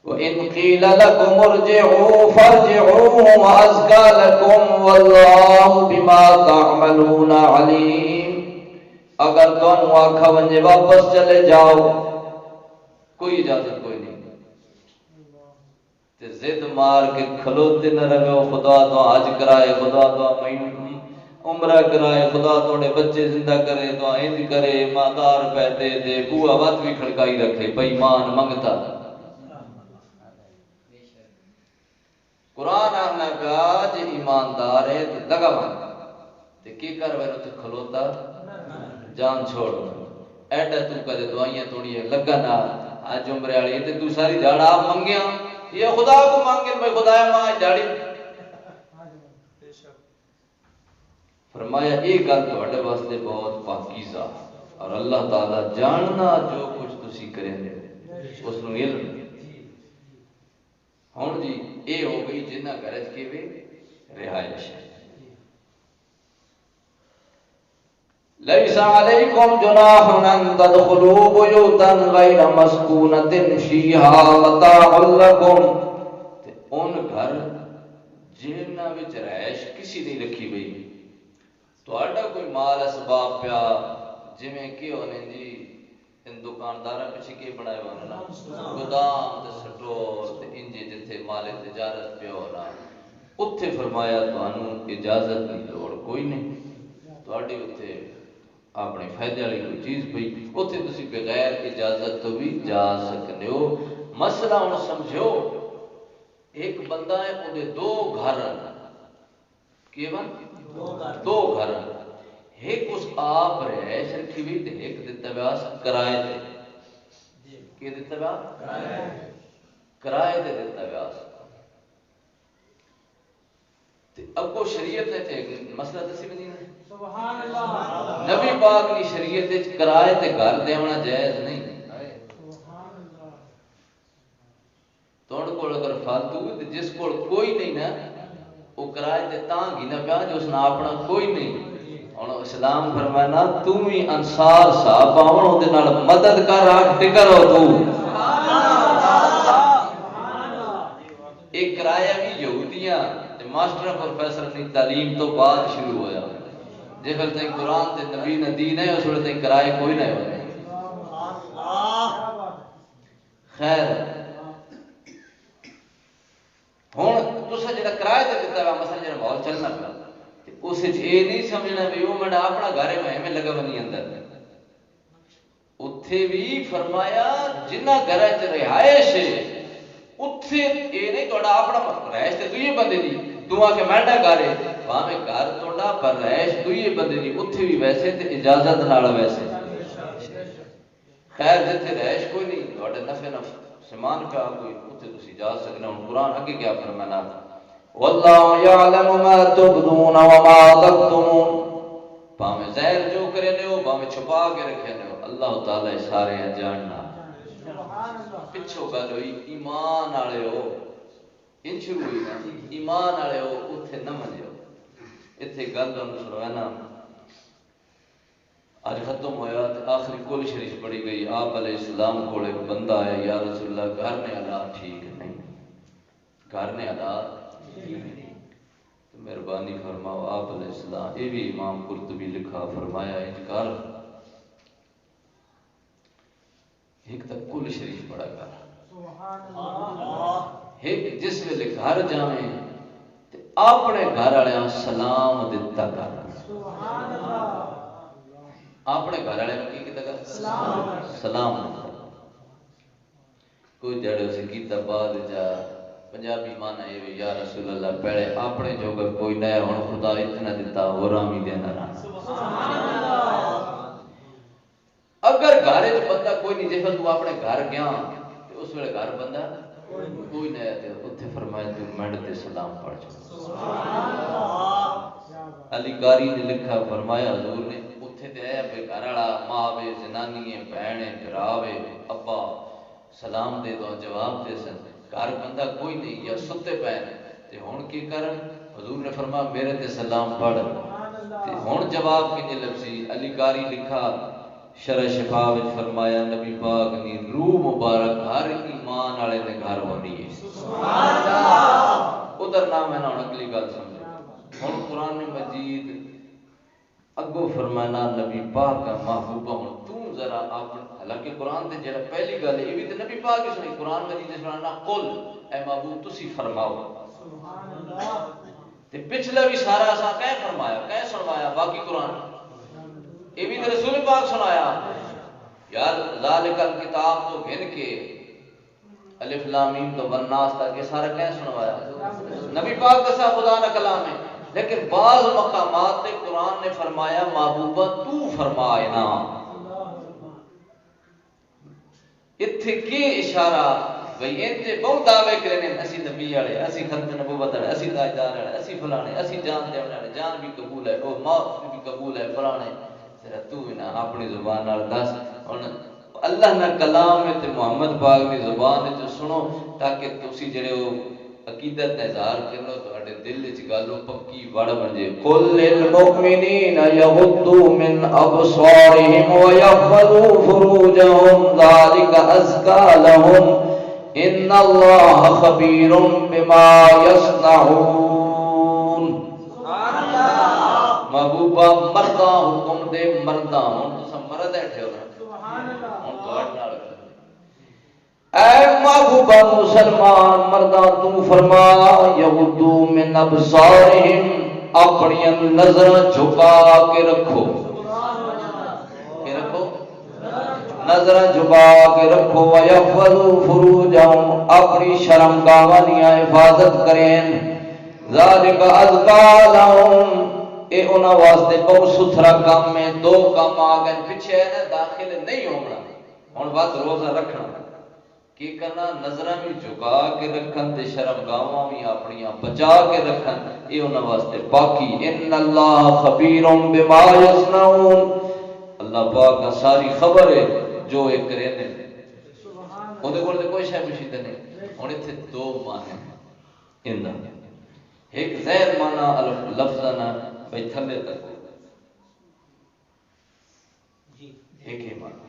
وَإِنْ قِيلَ لَكُمُ ارْجِعُوا فَارْجِعُوا هُوَ أَزْكَىٰ لَكُمْ وَاللَّهُ بِمَا تَعْمَلُونَ عَلِيمٌ. اگر تم آکھا ونجے واپس چلے جاؤ کوئی اجازت کوئی نہیں تے زد مار کے کھلوتے نہ رہو. خدا تو حج کرائے خدا تو عمرہ کرائے خدا توڑے بچے زندہ کرے تو انج کرے مادار پیدے دے بوا وات بھی کھڑکائی رکھے بےمان منگتا. قرآن آنا پیا جی ایماندار ہے تو لگا مانگا تے کی کر وے تے کھلوتا جان چھوڑ ایڈا تو کدے دعائیاں توڑیے لگا نہ اج عمرے والی تے تو ساری جھاڑا منگیا یہ خدا کو مانگے بھائی خدایا ماں جھاڑی. فرمایا یہ گل تواڈے واسطے بہت پاکیزہ اور اللہ تعالی جاننا جو کچھ تسی کریں دے اس نو علم. ہن جی اے ہو گئی جنہ گھر وچ کیویں رہائش. لیس علیکم جناح ان تدخلوا بیوتا غیر مسکونۃ فیہا متاع لکم. تے ان گھر جنہاں وچ رہائش کسی نہیں رکھی گئی تہاڈا کوئی مال اسباب پیا جویں کہ ہونے جی ان دکانداراں پیچھے کی بنائے ہونے نا گودام تے سٹور تے انجے جتھے مال تجارت پیا ہونا اتھے فرمایا تانوں اجازت دی لوڑ کوئی نہیں. تہاڈی اتھے اپنے فائدے والی کوئی چیز پئی اتھے تسی بغیر اجازت تو بھی جا سکتے ہو. مسئلہ ہن سمجھو ایک بندہ ہے اودے دو گھر کی دو گھر ایک اس آپ رہائش رکھی ہوئی تے ایک دتا ویاس کرائے تے کی دتا ویا کرائے تے دتا ویاس. تے اگو شریعت نے تے مسئلہ دسی بھی نہیں سبحان اللہ نبی پاک کی شریعت وچ کرائے تے گھر دیونا جائز نہیں. سبحان اللہ تہاڈے کول اگر فالتو تے جس کول کوئی نہیں نا وہ کرائے تے تاں گھنا پیا جو اس نا اپنا کوئی نہیں. ہن اسلام فرمانا تم ہی انصار صاحب آون اودے نال مدد کر آ ٹکر ہو تو. ایک کرایہ بھی یہودیاں تے ماسٹر پروفیسر دی تعلیم تو بعد شروع ہویا جس وقت تک قرآن تے نبی نے دین ہے اس وقت تک کرائے کوئی نہ ہونے. خیر ہن تسا جڑا کرایہ تے دتا ہے مثلا جڑا مال چلنا پیا اس یہ نہیں سمجھنا بھی وہ میرا اپنا گھر ہے میں لگا بنی اندر. اتھے بھی فرمایا جنہ گھر چ رہائش ہے اتھے یہ نہیں تھوڑا اپنا رہائش تے دوئے بندے دی تو آ کے میڈا گھر ہے بھاویں گھر تھوڑا پر رہائش دوئے بندے دی اتھے بھی ویسے تے اجازت نال ویسے. خیر جتھے رہائش کوئی نہیں تھوڑے نفع سامان پیا کوئی اتھے تسی جا سکنا. ہن قرآن اگے کیا فرمانا واللہ یعلم ما تبدون وما تکتمون. بھاویں ظاہر جو کرے نے ہو بھاویں چھپا کے رکھے نے ہو اللہ تعالی سارے جاننا. پچھو گل ہوئی ایمان والے ہو ان شروع ہوئی نا ایمان والے ہو اتھے نہ منجو. اتھے گل سنوانا اج ختم ہویا تے آخری کل شریف پڑھی گئی. آپ علیہ السلام کو ایک بندہ ہے یا رسول اللہ گھر نے حالات ٹھیک نہیں گھر نے حالات مہربانی فرماؤ. آپ علیہ السلام یہ بھی امام قرطبی لکھا فرمایا انکار ایک تک کل شریف پڑھا کر ایک جس ویلے گھر جاویں تے اپنے گھر والے سلام دتا کر. اپنے گھر والے کی کیتا کر سلام دتا. کوئی جڑے اسے کیتا بعد جا پنجابی مانا یہ یا رسول اللہ پہلے اپنے جو کوئی نہ ہن خدا اتنا دیتا ہوراں بھی دینا رہنا. اگر گھر وچ بندہ کوئی نہیں جیسا تو اپنے گھر گیا تے اس ویلے گھر بندہ کوئی نہ تے اوتھے فرمایا تو منڈ تے سلام پڑھ سبحان اللہ. علی قاری نے لکھا فرمایا حضور نے اوتھے تے آیا بے گھر والا ماں وے زنانی ہے بہن ہے بھرا وے ابا سلام دے دو جواب دے سن، گھر بندہ کوئی نہیں یا ستے پے تے ہن کی کرن؟ حضور نے فرمایا میرے تے سلام پڑھ تے ہن جواب کی لفظی علی قاری لکھا شرح شفا وچ فرمایا نبی پاک دی روح مبارک ہر ایمان والے دے گھر ہونی ہے سبحان اللہ۔ ادھر نہ میں ہن اگلی گل سمجھو ہن قرآن مجید اگو فرمانا نبی پاک کا محبوبہ ہوں تو ذرا اپنے، حالانکہ قرآن تے جڑا پہلی گل ہے یہ بھی تے نبی پاک کی سنی، قرآن مجید نے سنانا قل اے محبوب تسی فرماؤ سبحان اللہ، تے پچھلا بھی سارا اساں کہہ فرمایا کہہ سنوایا باقی قرآن یہ بھی تے رسول پاک سنایا یار ذالک الکتاب تو گن کے الف لام میم تو والناس تک یہ سارا کہہ سنوایا نبی پاک کا خدا کا کلام ہے، لیکن بعض مقامات تے قرآن نے فرمایا محبوبہ تو فرمائے نا، اتھے کی اشارہ بھئی انتے بہت دعوے کرنے اسی نبی والے اسی ختم نبوت والے اسی تاجدار والے اسی فلانے اسی جان دے والے جان بھی قبول ہے او موت بھی قبول ہے فلانے، ذرا تو نا اپنی زبان نال دس ہن اللہ نہ کلام ہے تے محمد پاک دی زبان وچ سنو تاکہ تسی جڑے او عقیدت اظہار کرنو تہاڈے دل وچ گل پکی وڑ بنے قل للمؤمنین یغضوا من ابصارهم ويحفظوا فروجهم ذلك ازکى لهم ان اللہ خبیر بما یصنعون سبحان اللہ۔ محبوبہ مرداں حکم دے مرداں ہن تساں مرد بیٹھے ہو سبحان اللہ ہن تہاڈے نال اے محبوبہ مسلمان مرداں تو فرما یغضوا من ابصارهم اپنی نظراں جھکا کے رکھو کہ رکھو نظراں جھکا کے رکھو وَيَحْفَظُوا فُرُوجَهُمْ اپنی شرمگاہاں دی حفاظت کریں ذَلِكَ أَزْكَىٰ لَهُمْ اے انہاں واسطے بہت ستھرا کام ہے۔ دو کام آ گئے پیچھے ہے نا داخل نہیں ہونا ہن بس روزہ رکھنا کی کرنا نظراں بھی جھکا کے رکھن تے شرمگاہاں بھی اپنیاں بچا کے رکھن اے انہاں واسطے پاکی ان اللہ خبیر بما یصنعون اللہ پاک کا ساری خبر ہے جو ایک کرے نے اودے کول تے کوئی شے پوچھیتے نہیں ہن ایتھے دو معنی اندا ایک ظاہر معنی لفظاں بھئی تھلے تک ایک ہی معنی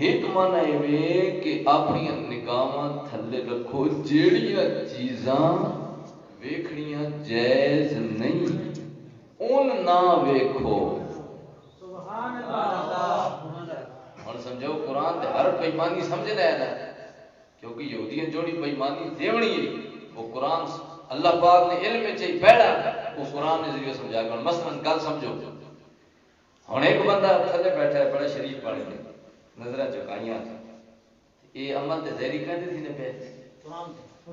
ایک معنی یہ کہ اپنی نگاہاں تھلے رکھو جیڑیاں چیزاں ویکھنیاں جائز نہیں ان نہ ویکھو سبحان اللہ۔ ہن سمجھو قرآن تے ہر بےمانی سمجھنا ہے نا کیونکہ یہودیاں جوڑی بےمانی دیونی ہے وہ قرآن اللہ پاک نے علم میں چاہیے پہلا وہ قرآن نے ذریعہ سمجھا گا۔ مثلا گل سمجھو ہن ایک بندہ تھلے بیٹھا ہے بڑا شریف پڑھ کے نظریں چکائیاں یہ عمل تے ظاہری کہندے تھی نے پہ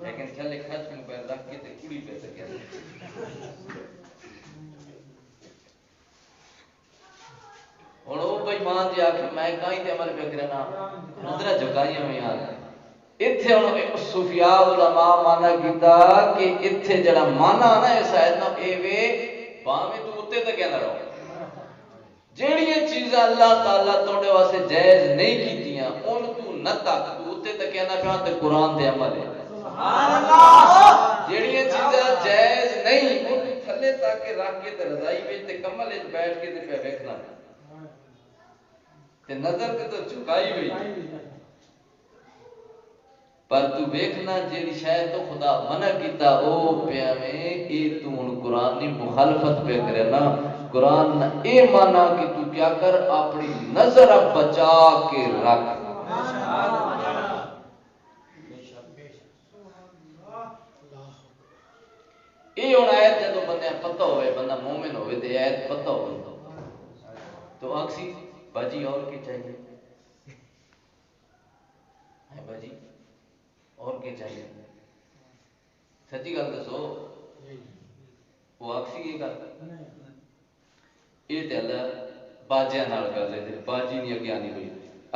لیکن تھلے کھچ کے پیر رکھ کے تے کڑی پہ سکیا ہن او بھائی مان جی آکھے میں کہیں تے عمل پہ کرنا نظریں چکائیاں میں یار ایتھے ہن صوفیاء علماء مانا کیتا کہ ایتھے جڑا مانا نا اس آیت نا اے وے باویں تو اوتے تے کہندا رہو جیڑیاں چیزاں اللہ تعالیٰ توڑے واسے جائز نہیں کیتیاں ان تو نہ تک تو اتے تک کہنا پہاں تے قرآن دے عمل ہے سبحان اللہ۔ جیڑیاں چیزاں جائز نہیں ان تو تھلے تک رکھ کے تے رضائی بیچ تے کمل ایک بیٹھ کے تے پہ ویکھنا تے نظر تے تو چکائی ہوئی پر تو ویکھنا جیڑی شاید تو خدا منع کیتا او پیا میں اے تو ان قرآن دی مخالفت پہ کرے نا قرآن نے اے مانا کہ تو کیا کر اپنی نظر بچا کے رکھ اے ہن آیت جدو بندے پتہ ہوئے بندہ مومن ہوئے تے آیت پتہ ہوئے تو آکسی باجی اور کی چاہیے ہے باجی اور کی چاہیے سچی گل دسو وہ آکسی یہ گل یہ تے اللہ باجیاں نال گل ہے باجی نہیں اگے آنی ہوئی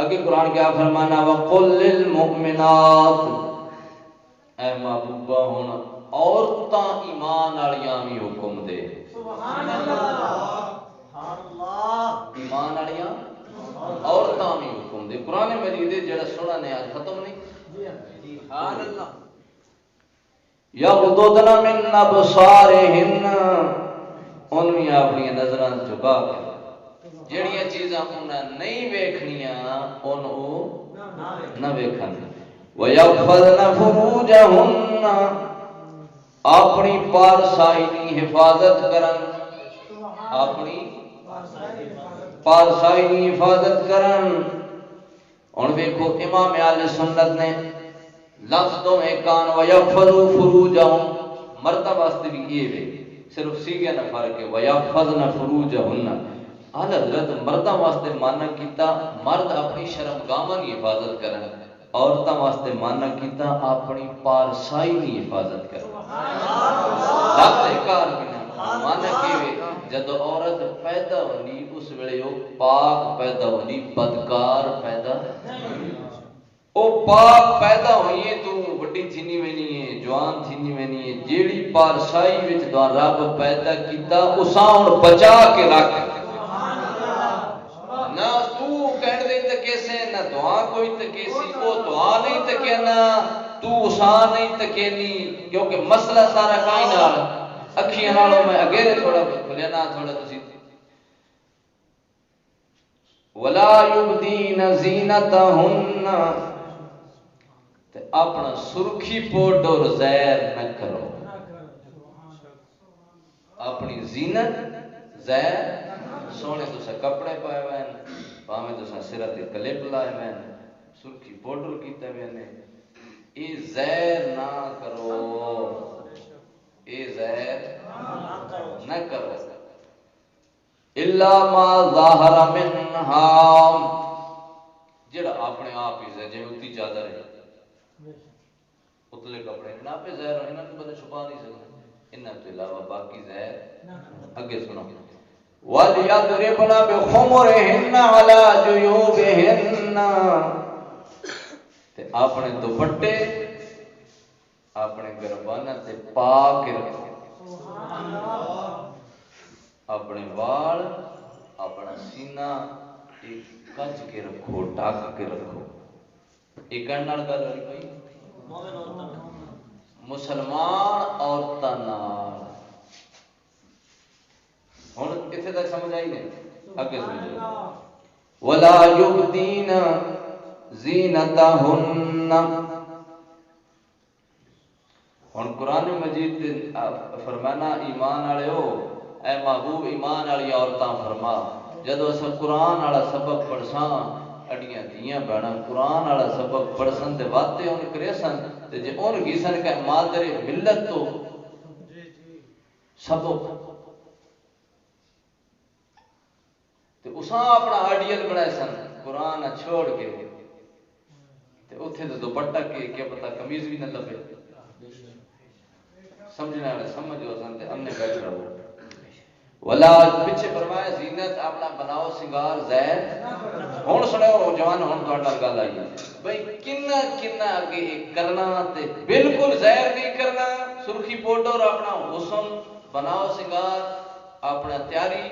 اگے قرآن کیا فرمانا وقل للمؤمنات اے محبوبہ ہن عورتاں ایمان والیاں بھی حکم دے سبحان اللہ سبحان اللہ ایمان والیاں عورتاں بھی حکم ہوندے قرآن مجید جڑا سونا نے آج ختم نہیں سبحان اللہ یغضضن من ابصارہن انہی اپنی نظراں جھکا کے جڑیاں چیزاں انہاں نہیں ویکھنیاں انہوں نہ ویکھن وَيَحْفَظْنَ فُرُوجَهُنَّ اپنی پارسائی حفاظت کرن اپنی پارسائی حفاظت کرن اور دیکھو امام اہل سنت نے لفظوں میں کان وَيَحْفَظُوا فُرُوجَهُمْ مرد واسطے بھی یہ ہے صرف سیگے نہ فرق ہے وَيَحْفَظْنَ فُرُوجَهُنَّ حضرت مردہ واسطے مانا کیتا مرد اپنی شرمگاہاں کی حفاظت کرن عورتاں واسطے مانا کیتا اپنی پارسائی کی حفاظت کرن لفظ کار بنا مانا کیوے جدو عورت پیدا ہونی اس ویلے وہ پاک پیدا ہونی بدکار پیدا او پاک پیدا ہوئی ہے تو وڈی تھینی میں نہیں ہے جوان تھینی میں نہیں ہے جیڑی پارسائی وچ دا رب پیدا کیتا اساں ہن بچا کے رکھ نہ تو کہن دے تے کیسے نہ دعا کوئی تے کیسی وہ دعا نہیں تے کہنا تو اساں نہیں تے کہنی کیونکہ مسئلہ سارا کائیں نال اکھیاں نالوں میں اگے تھوڑا کھلیا نہ تھوڑا تسی ولا یبدین زینتہن تے اپنا سرخی پاؤڈر زہر نہ کرو اپنی زینت زہر سونے تسا کپڑے پائے ہوئے ہیں پاویں تسا سرہ تے کلپ لائے ہوئے ہیں سرخی پاؤڈر کیتے ہوئے ہیں اے زہر نہ کرو اے زہر نہ کرو الا ما ظاہر منہا جڑا اپنے آپ ہی ہے جے اتنی چادر ہے اتلے کپڑے نہ پہ زہر انہاں کو بندہ چھپا نہیں سکتا انہاں تو علاوہ باقی زہر اگے سنو وَلْيَضْرِبْنَ بِخُمُرِهِنَّ عَلَى جُيُوبِهِنَّ تے اپنے دوپٹے اپنے گربانہ تے پاک رکھو اپنے وال اپنا سینہ ایک کج کے رکھو ڈھک کے رکھو ایک نال گل ہوئی بھائی مسلمان عورتاں نال ہن اتنے تک سمجھ آئی نہیں اگے سمجھو ولا یبدین زینتہن ہن قرآن مجید فرمانا ایمان والے ہو اے محبوب ایمان والی عورتاں فرما جدو اساں قرآن والا سبق پڑھساں اڈیاں دیاں بہناں قرآن والا سبق پڑھسن تے واتے ان کریسن تے جے ان گیسن کہ مادر ملت تو سبق تے اساں اپنا آئیڈیل بنائے سن قرآن چھوڑ کے تے اتھے تے دوپٹہ کے کیا پتہ قمیض بھی نہ لبے سمجھنے والے سمجھو سن تے امنے بیٹھ رہو ولا پیچھے فرمایا زینت اپنا بناؤ سنگار زہر ہن سنو جوان ہن تہاڈا گل آئی بھئی کنا کنا اگے کرنا تے بالکل زہر نہیں کرنا سرخی پاؤڈر اپنا حسن بناؤ سنگار اپنا تیاری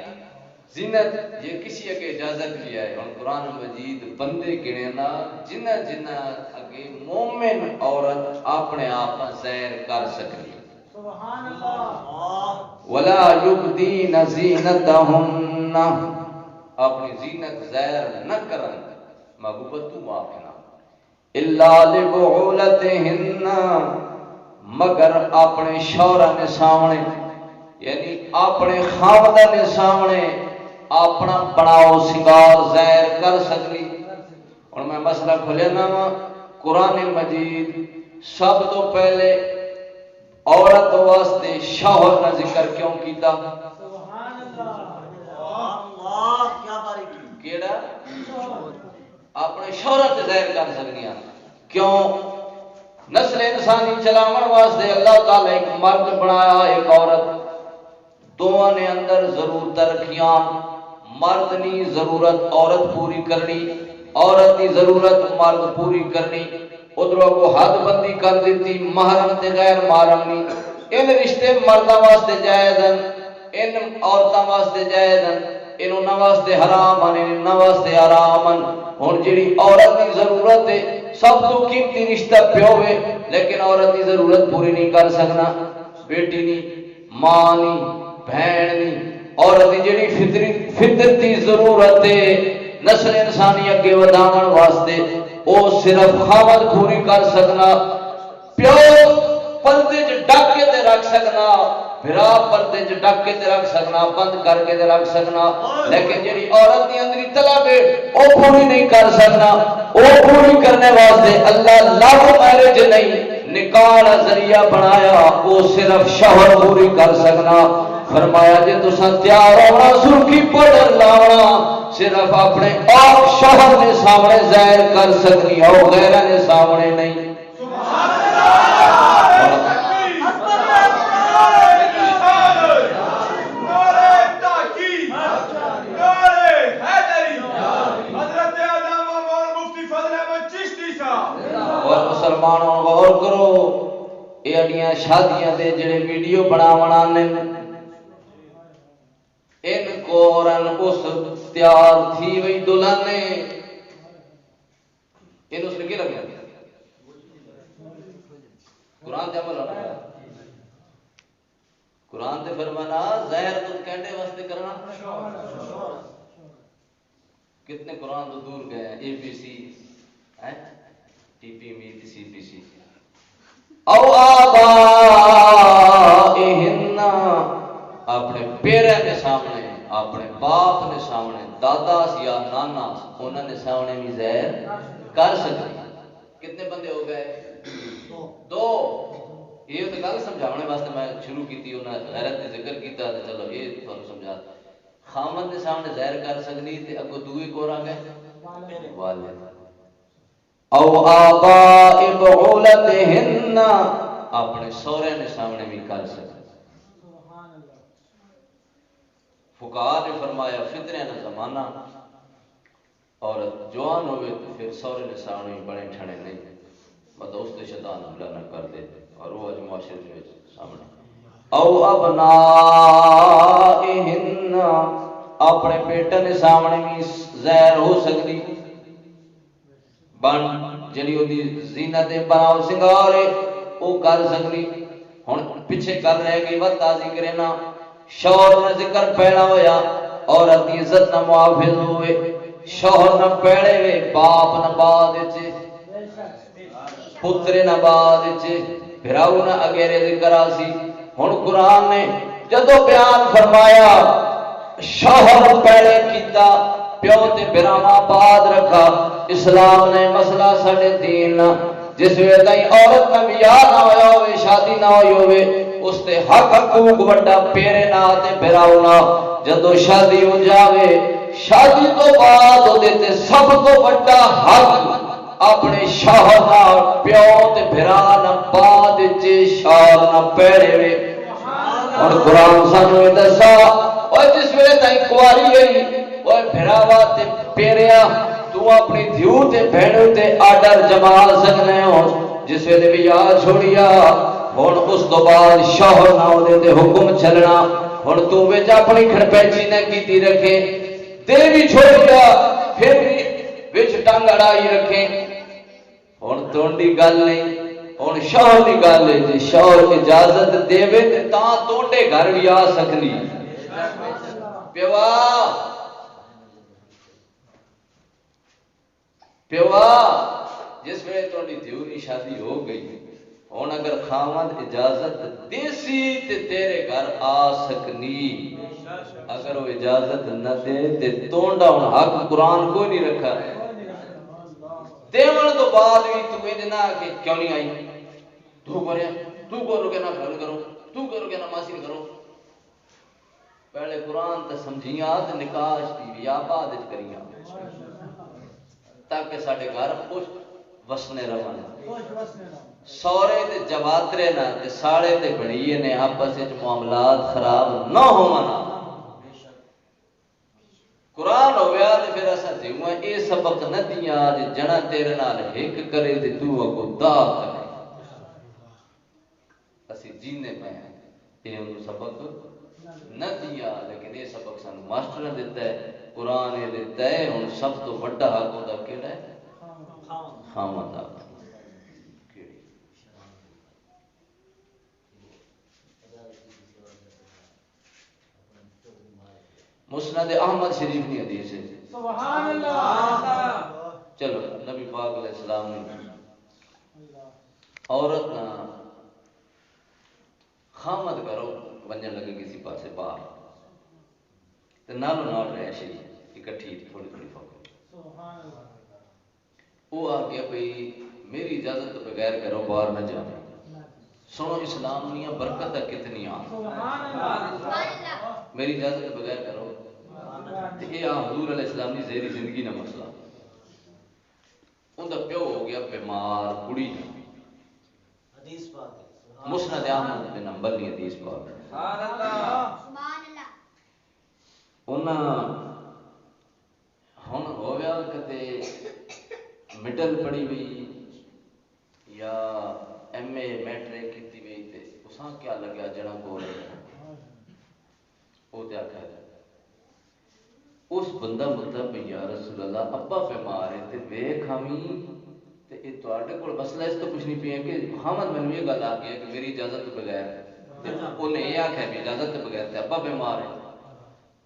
زینت یہ کسی اگے اجازت لیا ہے ہن قرآن مجید بندے گنے نا جنہ جنہ اگے مومن عورت اپنے آپ زہر کر سکتی سبحان اللہ ولا یبدین زینتہن اپنی زینت زہر نہ کرن محبوبت تو معافنا الا لبعولتہن مگر اپنے شوہراں نے سامنے یعنی اپنے خاونداں نے سامنے اپنا بناؤ سنگار زہر کر سکتی اور میں مسئلہ کھولیا نا قرآن مجید سب تو پہلے عورت واسطے شوہر کا ذکر کیوں کیتا سبحان اللہ کیا باریکی کیڑا اپنے شوہر تے ظاہر کر سکدیاں کیوں نسل انسانی چلاون واسطے اللہ تعالی ایک مرد بنایا ایک عورت دونوں نے اندر ضرورت رکھیاں مرد نی ضرورت عورت پوری کرنی عورت کی ضرورت مرد پوری کرنی ادھروں کو حد بندی کر دیتی محرم تے غیر محرم نہیں ان رشتے مرداں واسطے جائز ہیں ان عورتاں واسطے جائز ہیں انہوں نہ واسطے حرام آنے نہ واسطے حرام آن. ہن جڑی عورت دی ضرورت ہے سب تو قیمتی رشتہ پیو ہے لیکن عورت دی ضرورت پوری نہیں کر سکنا. بیٹی نہیں ماں نہیں بہن نہیں عورت دی جڑی فطرتی ضرورت ہے نسل انسانی اگے وداون واسطے او صرف خاوند پوری کر سکنا. پیو پردے چ ڈک کے تے رکھ سکنا بھرا پردے چ ڈک کے تے رکھ سکنا بند کر کے تے رکھ سکنا لیکن جڑی عورت دی اندری طلب ہے او پوری نہیں کر سکنا. او پوری کرنے واسطے اللہ لو میرج نہیں نکاح کا ذریعہ بنایا وہ صرف شوہر پوری کر سکنا. فرمایا جی تساں تیار ہونا سرخی پڑھ لاونا صرف اپنے آپ شوہر کے سامنے ظاہر کر سکنی اور غیرہ کے سامنے نہیں. اور مسلمانوں غور کرو یہ اڈیاں شادیاں دے جڑے ویڈیو بناونا ان کو اس تیار تھی وہی دلہن نے ان اس نے کی لگا قرآن تے عمل ہونا قرآن تے فرمانا ظاہر تو کہنے واسطے کرنا. کتنے قرآن تو دور گئے ہیں اے پی سی ٹی پی می سی پی سی او آبائہن اپنے پیرے کے سامنے اپنے باپ کے سامنے دادا یا نانا انہوں نے سامنے بھی ظاہر کر سکتے. کتنے بندے ہو گئے؟ دو. یہ تو گل سمجھانے واسطے میں شروع کی تھی انہیں غیرت نے ذکر کیتا تو چلو یہ تمہیں سمجھا خامد کے سامنے ظاہر کر سکتی تے اگو دوئی کو رہا گئے والد او آباء بعولتہن اپنے سورے نے سامنے بھی کر سکتے. فقہاء نے فرمایا فطرے نہ زمانہ عورت جوان ہوئے تو پھر سورے نے سامنے بڑے ٹھنے نہیں مطلب اس نے شیطان حملہ نہ کر دے اور وہ اج معاشرے میں سامنے. او ابنائہن اپنے بیٹے نے سامنے بھی ظاہر ہو سکتی بن جڑی وہ زینت بناؤ سنگارے وہ کر سکتی. ہن پیچھے کر رہ گئی وقت ذکر نہ شوہر نہ ذکر پہلا ہویا عورت کی عزت نہ محافظ ہوئے شوہر نہ پہلے ہوئے باپ نہ بعد وچ پتر نہ بعد وچ بھراؤ نہ اگیرے ذکر آسی. ہن قرآن نے جدو بیان فرمایا شوہر پہلے کیتا پیو تے براواں بعد رکھا. اسلام نے مسئلہ ساڈے دین جس ویلے تائیں عورت نہ بیاہ نہ ہویا ہوئے شادی نہ ہوئی ہوئے اس تے حق حقوق وڈا پیرے نہ تے براؤ نہ جدو شادی ہو جاوے شادی تو بعد وہ تے سب تو وڈا حق اپنے شوہر نہ پیو تے بھرا نہ بعد وچ شوہر نہ پیرے وے. اور قرآن سانوں دسا اور جس ویلے تائیں کواری گئی وہ بھراوا تے پیریا تو اپنی دھیو تے بہنوں تے آڈر جما سکنے ہو جس ویلے بھی یاد چھوڑیا ہن اس تو بعد شوہر نہ ہونے تے حکم چلنا. ہن تو وچ اپنی کھڑپیچی نہ کیتی رکھے تے بھی چھوڑیا پھر بھی وچ ٹنگ اڑائی رکھے. ہن تونڈی گل نہیں ہن شوہر دی گل ہے جی شوہر اجازت دے تے تاں تونڈے گھر بھی آ سکنی. پیوا جس ویلے تھوڑی دیونی شادی ہو گئی ہن اگر خاوند اجازت دیسی تے تیرے گھر آ سکنی اگر وہ اجازت نہ دے تے تونڈا ہن حق قرآن کوئی نہیں رکھا دیون تو بعد بھی تو کہندے نہ کہ کیوں نہیں آئی تو کرو کہ نہ گل کرو تو کرو کہ نہ ماسی کرو. پہلے قرآن تے سمجھیاں تے نکاح دی یا بعد وچ کریاں تاکہ ساڈے گھر خوش وسنے رہن. سورے تے جواترے نہ تے ساڑے تے بڑیے نے آپس وچ معاملات خراب نہ ہون. قرآن ہو گیا تے پھر اساں جیواں اے سبق نہ دیاں جے جنا تیرے نال ہک کرے تے تو اگوں دا کرے اسی جینے پے اے انہوں سبق نہ دیا، لیکن یہ سبق سانو ماسٹر نے دیتا ہے، قرآن نے دیتا ہے۔ ہن سب تو بڑا حق ہوتا کیڑا ہے؟ خامد حق۔ مسند احمد شریف کی حدیث ہے، سبحان اللہ۔ چلو نبی پاک علیہ السلام نے عورت نہ خامد کرو ونجن لگے کسی پاسے باہر تے نالو نال رہے شریف اکٹھی تھوڑی تھوڑی فوق وہ آ گیا بھئی میری اجازت تو بغیر کرو باہر نہ جانا۔ سنو اسلام نیا برکت ہے کتنی آ، میری اجازت تو بغیر کرو۔ یہ حضور علیہ السلام کی زہری زندگی نہ مسئلہ، ان کا پیو ہو گیا بیمار کڑی، مسند احمد بن حنبل کی حدیث پاک ہن ہو گیا کتے مڈل پڑھی ہوئی یا ایم اے میٹرک کی ہوئی تے اساں کیا لگیا جڑا بول وہ تے آکھا اس بندہ مطلب یا رسول اللہ ابا بیمار ہے تے ویکھ ہمیں تے اے تواڈے کول مسئلہ اس تو کچھ نہیں پیا کہ محمد مینوں یہ گل آ گئی کہ میری اجازت تو بغیر تے انہیں یہ آکھیا کہ اجازت تو بغیر تے ابا بیمار ہے۔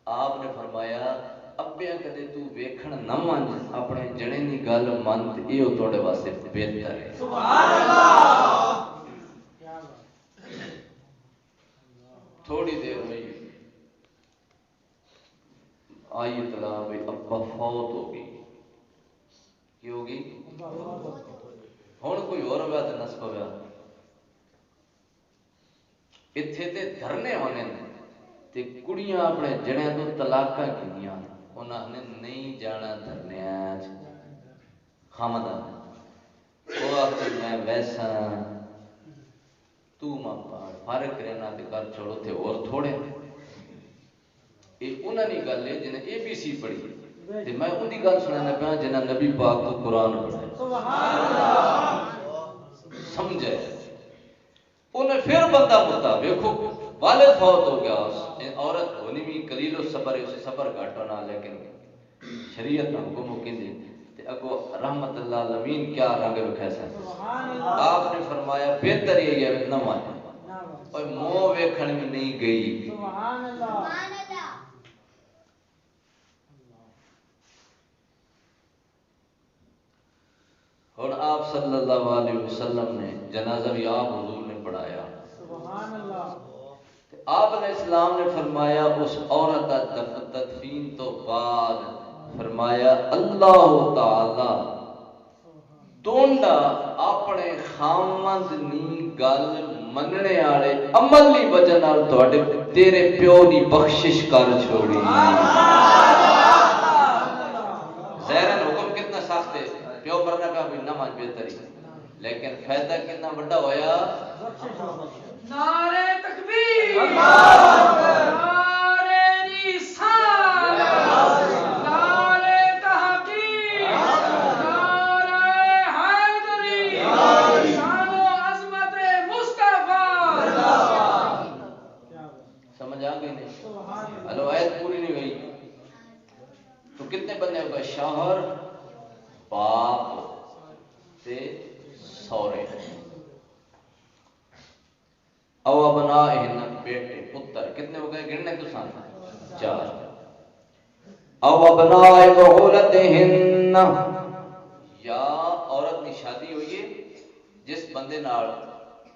آپ نے فرمایا ابیا کدے تو ویکھن نہ من اپنے جڑے دی گل من تے ایو تواڈے واسطے بہتر ہے۔ سبحان اللہ۔ تھوڑی دیر ہوئی آئی اطلاع بھی ابا فوت ہو گئی، کی ہو گئی؟ ہن کوئی اور ہوا تے نس پویا، اتھے تے دھرنے ہونے تے کڑیاں اپنے جڑیاں تو طلاقاں کیتیاں، انہاں نے نہیں جانا دھرنیاں خامدہ وہ آخر میں ویسا تو ماں پاڑ فارغ رہنا تے کر چھوڑو تے اور تھوڑے۔ یہ انہوں نے گل ہے جنہیں اے بی سی پڑھی تے میں ان کی گل سنانا پیا جنہیں نبی پاک تو قرآن پڑھا سمجھے۔ انہیں پھر بندہ متا ویکھو والد فوت ہو گیا، عورت ہونی بھی قلیل الصبر ہے، اسے صبر گھٹ ہونا، لیکن شریعت نہ حکم ہو کیندے تے اگو رحمت اللہ العالمین کیا رنگ رکھا سا۔ آپ نے فرمایا بہتر یہ ہے نہ مانے اور منہ ویکھن میں نہیں گئی۔ سبحان اللہ۔ اور آپ صلی اللہ علیہ وسلم نے جنازہ بھی آپ حضور نے پڑھایا۔ سبحان اللہ۔ آپ علیہ السلام نے فرمایا اس عورت تدفین تو بعد فرمایا اللہ تعالی دونڈا اپنے خامد نی گل مننے والے عمل دی وجہ نال تواڈے تیرے پیو دی بخشش کر چھوڑی۔ ظاہراً حکم کتنا سخت ہے، پیو کرنا کا بھی نہ مان بہتری، لیکن فائدہ کتنا بڑا ہویا۔ نعرہ تکبیر، نعرہ رسالت، نعرہ تحقیق، نعرہ حیدری، شان و عظمت مصطفیٰ۔ سمجھ آ گئی نہیں؟ ہلو آیت پوری نہیں ہوئی تو کتنے بندے ہوگا؟ شوہر، باپ تے سورے، او ابنائہن بیٹے پتر، کتنے ہو گئے گننے تو سان؟ 4۔ او ابناء بعولتہن، یا عورت نے شادی ہوئی ہے جس بندے نال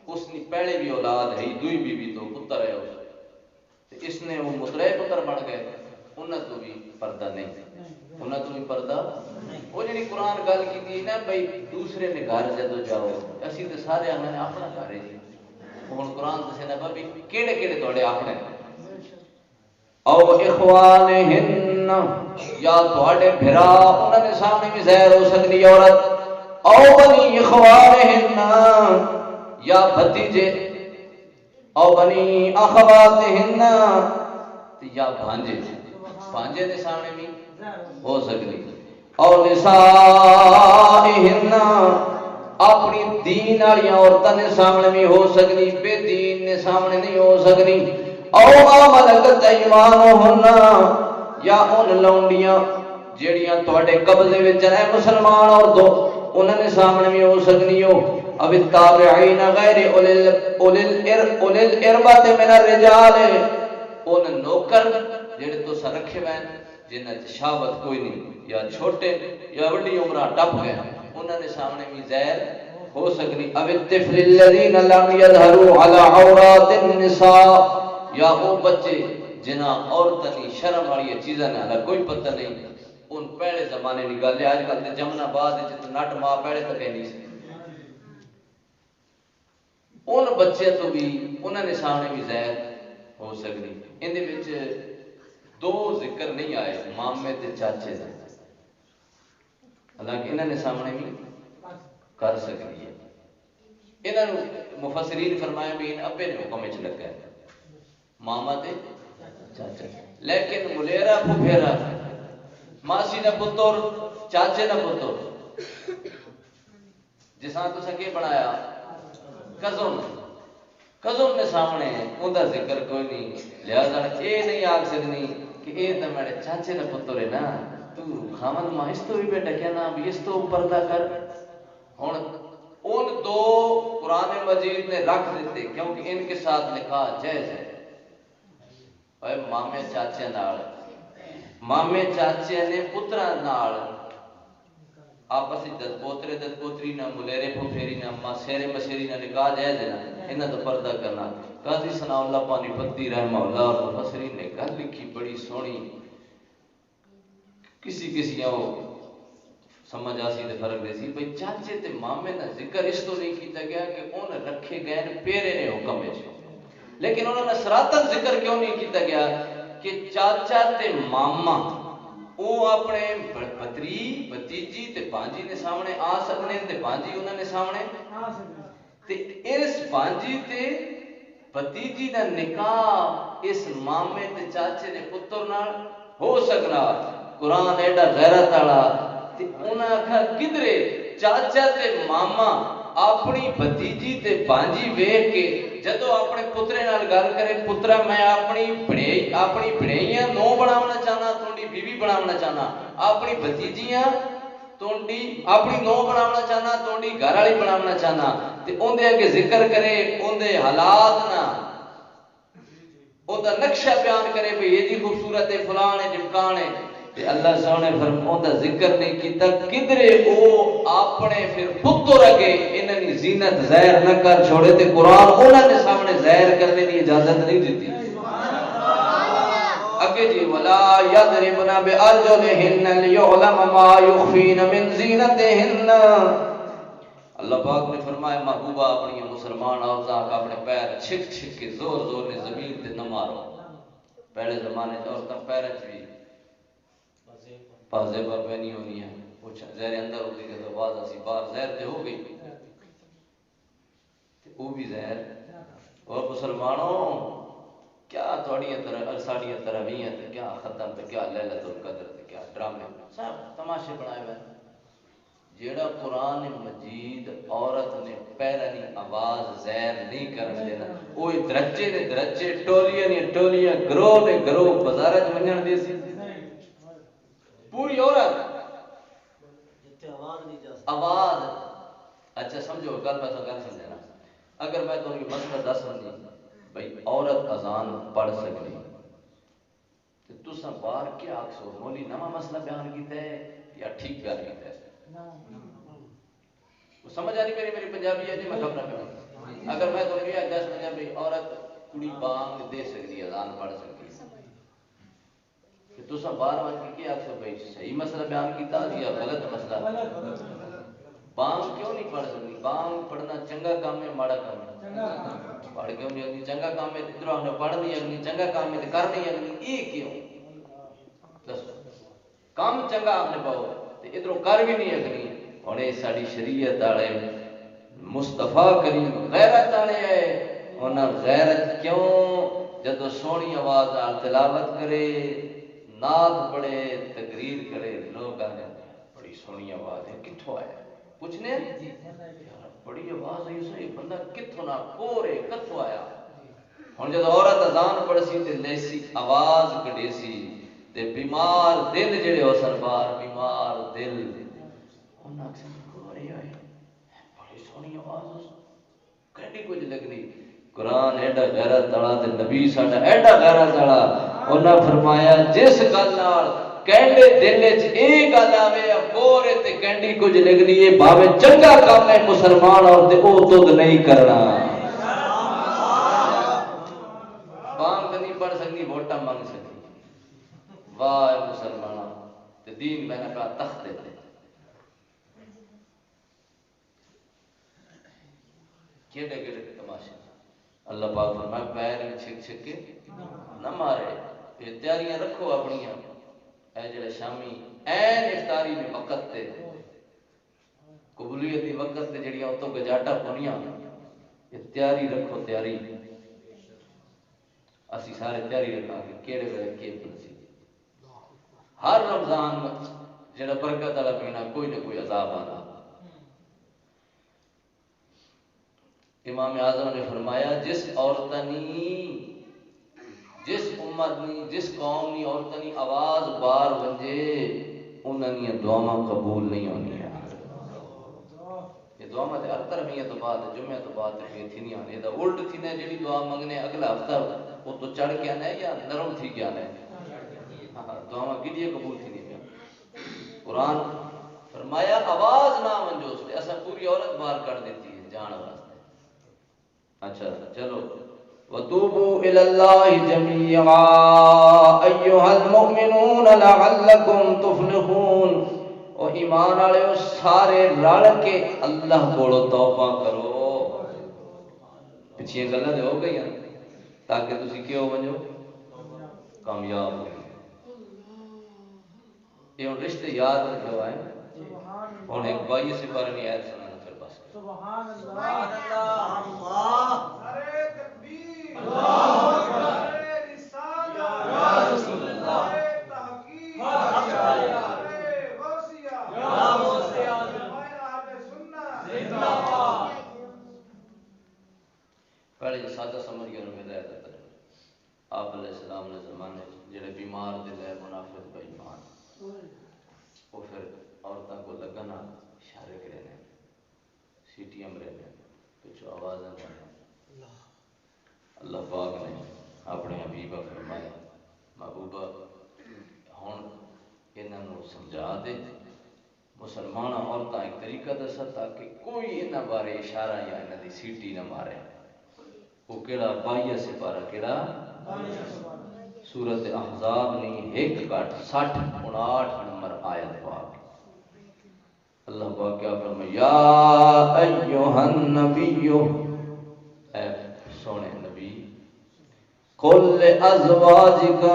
اس نے پہلے بھی اولاد ہے دوئی بیوی تو پتر ہے اس نے وہ مترے پتر بن گئے، انہاں تو بھی پردہ نہیں، انہاں تو بھی پردہ وہ جی قرآن گل کی نا بھائی دوسرے نے گھر جدو جاؤ اسی تو سارے آنے نے اپنا گھر ہے جی، ہوں قرآن دسے نا بھائی کہڑے کہڑے تھوڑے اپنے۔ او اخوانہن، یا تھوڑے بھرا انہوں نے سامنے بھی ظاہر ہو سکتی عورت، او بنی اخوانہن، یا بھتیجے، او بنی اخواتہن، یا بھانجے، بھانجے دے سامنے بھی ہو سکتی، او نسائہن، اپنی دین والی عورتوں نے سامنے بھی ہو سکتی، بے دین نے سامنے نہیں ہو سکتی، او ما ملکت ایمانہن یا ان لونڈیاں جیڑیاں تواڈے قبضے وچ ہیں مسلمان عورتوں انہاں نے سامنے بھی ہو سکنی ہو اب التابعین غیر اولی الاربۃ من الرجال ان نوکر جڑے تو سا رکھے ہوئے جنہاں شہوت کوئی نہیں یا چھوٹے یا بڑی عمرہ ٹپ گئے انہاں نے سامنے بھی زہر ہو سکنی اب الطفل الذین لم یظہروا علی عورات النساء یا وہ بچے جنہاں عورتاں دی شرم والی چیزاں نہ کوئی پتہ نہیں ان پہلے زمانے کی گل ہے آج کل تے جمنا بعد وچ نٹ ماں پہلے تک نہیں سی ان بچے تو بھی انہاں نے سامنے بھی زہر ہو سکنی ان دے وچ دو ذکر نہیں آئے مامے تے چاچے دا حالانکہ انہاں نے سامنے بھی کر سکنی ہے انہاں نو مفسرین فرمایا بھی ان ابے نے حکم وچ لگا ہے ماما تے چاچا لیکن ملیرا پھپھیرا ماسی دا پتر چاچے دا پتر جساں تسا کی بنایا کزن نے سامنے ان دا ذکر کوئی نہیں لہذا اے نہیں آکھ سکنی کہ اے تے میرے چاچے دا پتر ہے نا تو خامن ماں اس تو بھی بیٹا کیا نا بھی اس تو پردہ کر ہن ان دو قرآن مجید نے رکھ دیتے کیونکہ ان کے ساتھ نکاح جائز ہے اے مامے چاچے نال مامے چاچے نے پترا نال آپس دت پوترے دت پوتری نہ ملیرے پھوپھیری نہ ماسیرے مسیری نہ نکاح جائز ہے نا انہاں دا پردہ کرنا قاضی ثناء اللہ پانی پتی رحمہ اللہ اور مفسرین نے گل لکھی بڑی سونی کسی سمجھ آسی تے فرق دے سی بھئی چاچے تے مامے دا ذکر اس تو نہیں کیتا گیا کہ ان رکھے گئے پیرے نے حکم وچ لیکن انہوں نے سراتن ذکر کیوں نہیں کیتا گیا کہ چاچا تے ماما وہ اپنے بتری بتیجی تے بانجی نے سامنے آ سکنے تے بانجی انہوں نے سامنے آ سکنے تے اس بانجی تے بتیجی دا نکاح اس مامے تے چاچے نے پتر نال ہو سکنا قرآن ایڈا غیرت والا تے انہاں آکھا کدرے چاچا تے ماما اپنی بتیجی تے بانجی ویکھ کے جدو اپنے پترے نال گل کرے پترا میں اپنی بڑیاں نو بناونا چاہنا تھوڑی بیوی بناونا چاہنا اپنی بتیجیاں تھوڑی اپنی نو بناونا چاہنا تھوڑی گھر والی بناونا چاہنا تے اون دے اگے ذکر کرے اون دے حالات نہ اون دا نقشہ بیان کرے بھئی یہ جی خوبصورت ہے فلان ہے ڈمکان ہے تے اللہ سونے فرماؤں دا ذکر نہیں کیتا کدرے او اپنے پھر پتر اگے انہاں دی زینت ظاہر نہ کر چھوڑے تے قرآن انہاں دے سامنے ظاہر کرنے دی اجازت نہیں دیتی اگے جی ولا یضربن بارجلہن لیعلم ما یخفین من زینتہن اللہ پاک نے فرمایا محبوبہ اپنی مسلمان عورتاں کا اپنے پیر چھک چھک کے زور زور نے زمین تے نہ مارو پہلے زمانے تے عورتاں پیر چ بھی پازے پر پہنی ہونی ہے کچھ زہر اندر ہوتی کہ تو بعض اسی باہر زہر تے ہو گئی وہ بھی زہر اور مسلمانوں کیا تھوڑی طرح ساڑی تراویح تے کیا ختم تے کیا لیلۃ القدر تے کیا ڈرامے سب تماشے بنائے ہوئے جیڑا قرآن مجید عورت نے پیرانی آواز زہر نہیں کرن دینا وہ درجے نے درجے ٹولیاں نے ٹولیاں گروہ نے گروہ بازار وچ منجن دے سی پوری عورت آواز اچھا سمجھو گل میں تو گل سمجھنا اگر میں تو مسئلہ دس سمجھی بھئی عورت اذان پڑھ سکتی تو تساں باہر کیا آکھو مولی نواں مسئلہ بیان کیتا ہے یا ٹھیک بیان کیتا ہے وہ سمجھ آ رہی میری پنجابی ہے جی میں خبر کروں اگر میں تو یہ دس سمجھا بھئی عورت کڑی بانگ دے سکتی ہے اذان پڑھ سکتی کہ تساں باہر وان کے کیا آکھو بھئی صحیح مسئلہ بیان کیتا یا غلط مسئلہ بانگ کیوں نہیں پڑھ سکتی بانگ پڑھنا چنگا کام ہے ماڑا کام ہے پڑھ کیوں نہیں اگنی چنگا کام ہے ادھر ہم نے پڑھ نہیں اگنی چنگا کام ہے کر نہیں اگنی یہ کیوں دسو کام چنگا آپ نے پاؤ ادھر کر بھی نہیں اگنی اور یہ ساری شریعت والے مصطفیٰ کریم غیرت والے ہے انہاں غیرت کیوں جدو سونی آواز نال تلاوت کرے نعت پڑھے تقریر کرے لوگ آنے بڑی سونی آواز ہے کتھوں آیا پوچھنے بڑی آواز ہے یہ بندہ کتھوں نہ کورے کتھوں آیا ہوں جب عورت اذان پڑھ سی تے لیسی آواز کڈے سی تے بیمار دل جڑے ہو سن بار بیمار دل انہاں سے کوئی ہوئے بڑی سونی آواز کڈی کچھ لگنی قرآن ایڈا غیرت والا تے نبی ساڈا ایڈا غیرت والا انہاں فرمایا جس گل نال کہندے دل وچ اے گل آوے کورے تے کہندی کچھ لگنی ہے بھاوے چنگا کام ہے مسلمان اور تے او تد نہیں کرنا بانگ نہیں پڑھ سکتی ووٹاں منگ سکتی واہ مسلمان تے دین میں نے کہا تخت دے کیڑے کیڑے تماشے اللہ پاک فرمایا پیر میں چھک چھک کے نہ مارے یہ تیاریاں رکھو اپنیاں اے جڑے شامی این افطاری میں وقت تے قبولیت دی وقت تے جڑیاں اتوں گجاٹا پونیاں یہ تیاری رکھو تیاری اسی سارے تیاری رکھا کہ کیڑے ویلے کی پڑسی ہر رمضان جڑا برکت والا مہینہ کوئی نہ کوئی عذاب آنا امام اعظم نے فرمایا جس عورتنی جس امت نی جس قوم نی عورتنی آواز بار ونجے انہاں دی دعاواں قبول نہیں ہونی یہ دعا تے ہر طرفیاں تو بعد جمعہ تو بعد یہ تھی نہیں آنے دا الٹ تھی نے جڑی دعا منگنے اگلا ہفتہ وہ تو چڑھ کے آنا ہے یا نرم تھی کے آنا ہے دعا کیجیے قبول تھی نہیں قرآن فرمایا آواز نہ منجوس تے ایسا پوری عورت بار کر دیتی ہے جان واسطے اچھا چلو وَتُوبُوا إِلَى اللَّهِ جَمِيعًا أَيُّهَا الْمُؤْمِنُونَ لَعَلَّكُمْ تُفْلِحُونَ او ایمان والے سارے رل کے اللہ کولو توبہ کرو پچھیاں گلاں تے ہو گئیاں تاکہ تسی کیوں بنو کامیاب ہو یہ رشتے یاد رکھو ہے ہن ایک 22 سپارہ نہیں آیت سنانا پھر بس سبحان اللہ نعرہ تکبیر اللہ اکبر نعرہ رسالت یا رسول اللہ نعرہ تحقیق ماشاءاللہ پہلے جو سادہ سمجھ گیا انہوں ہدایت کرتا ہے آپ علیہ السلام نے زمانے جڑے بیمار دل ہے منافق بے ایمان وہ پھر عورتوں کو لگنا اشارے کرے نے سیٹیاں مرے نے پچھو آوازیں بنے اللہ پاک نے اپنے حبیبہ فرمایا محبوبہ ہون انہوں سمجھا دے مسلمان عورتیں ایک طریقہ دسا تاکہ کوئی انہاں بارے اشارہ یا انہاں دی سیٹی نہ مارے وہ کیڑا 22 سپارہ کیڑا سورۃ احزاب نہیں 1:60 59 نمبر آیت پاک اللہ پاک کیا فرمایا یا ایھا النبی اے سونے نبی قل لازواجک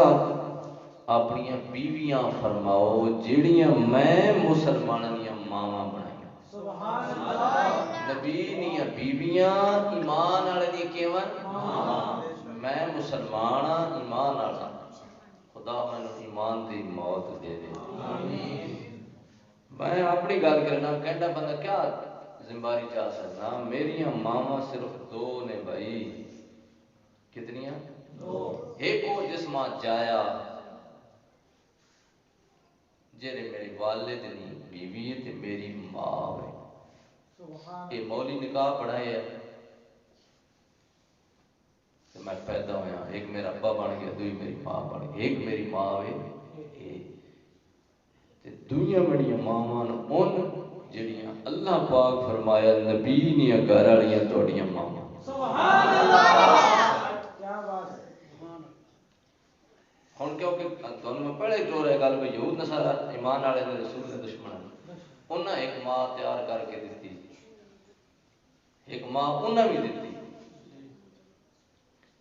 اپنی بیویاں فرماؤ جڑیاں میں مسلماناں دی ماواں بنائیاں سبحان اللہ نبی نیاں بیویاں ایمان والے دی کیون ماواں میں مسلمان ہاں ایمان والا خدا مینوں ایمان دی موت دے دے آمین میں اپنی گل کرنا کہنا بندہ کیا ذمہ داری چاہ سکتا میریاں ماواں صرف 2 نے بھائی کتنیاں 2 ایک وہ جسماں جایا جڑے میرے والد نہیں بیوی تے میری ماں ہے یہ مولی نکاح پڑھائے ہے تو میں پیدا ہویا ایک میرا ابا بن گیا دوئی میری ماں بن گئی ایک میری ماں ہے دنیا بڑیاں ماواں ان جڑیاں اللہ پاک فرمایا نبی نیاں گھر والیاں تہاڈیاں ماواں سبحان اللہ کیا بات ہے ہن کیونکہ تانوں میں پہلے جو رہے گل کہ یہود نصارا ایمان والے دے رسول دے دشمن انہاں ایک ماں تیار کر کے دتی ایک ماں انہاں بھی دتی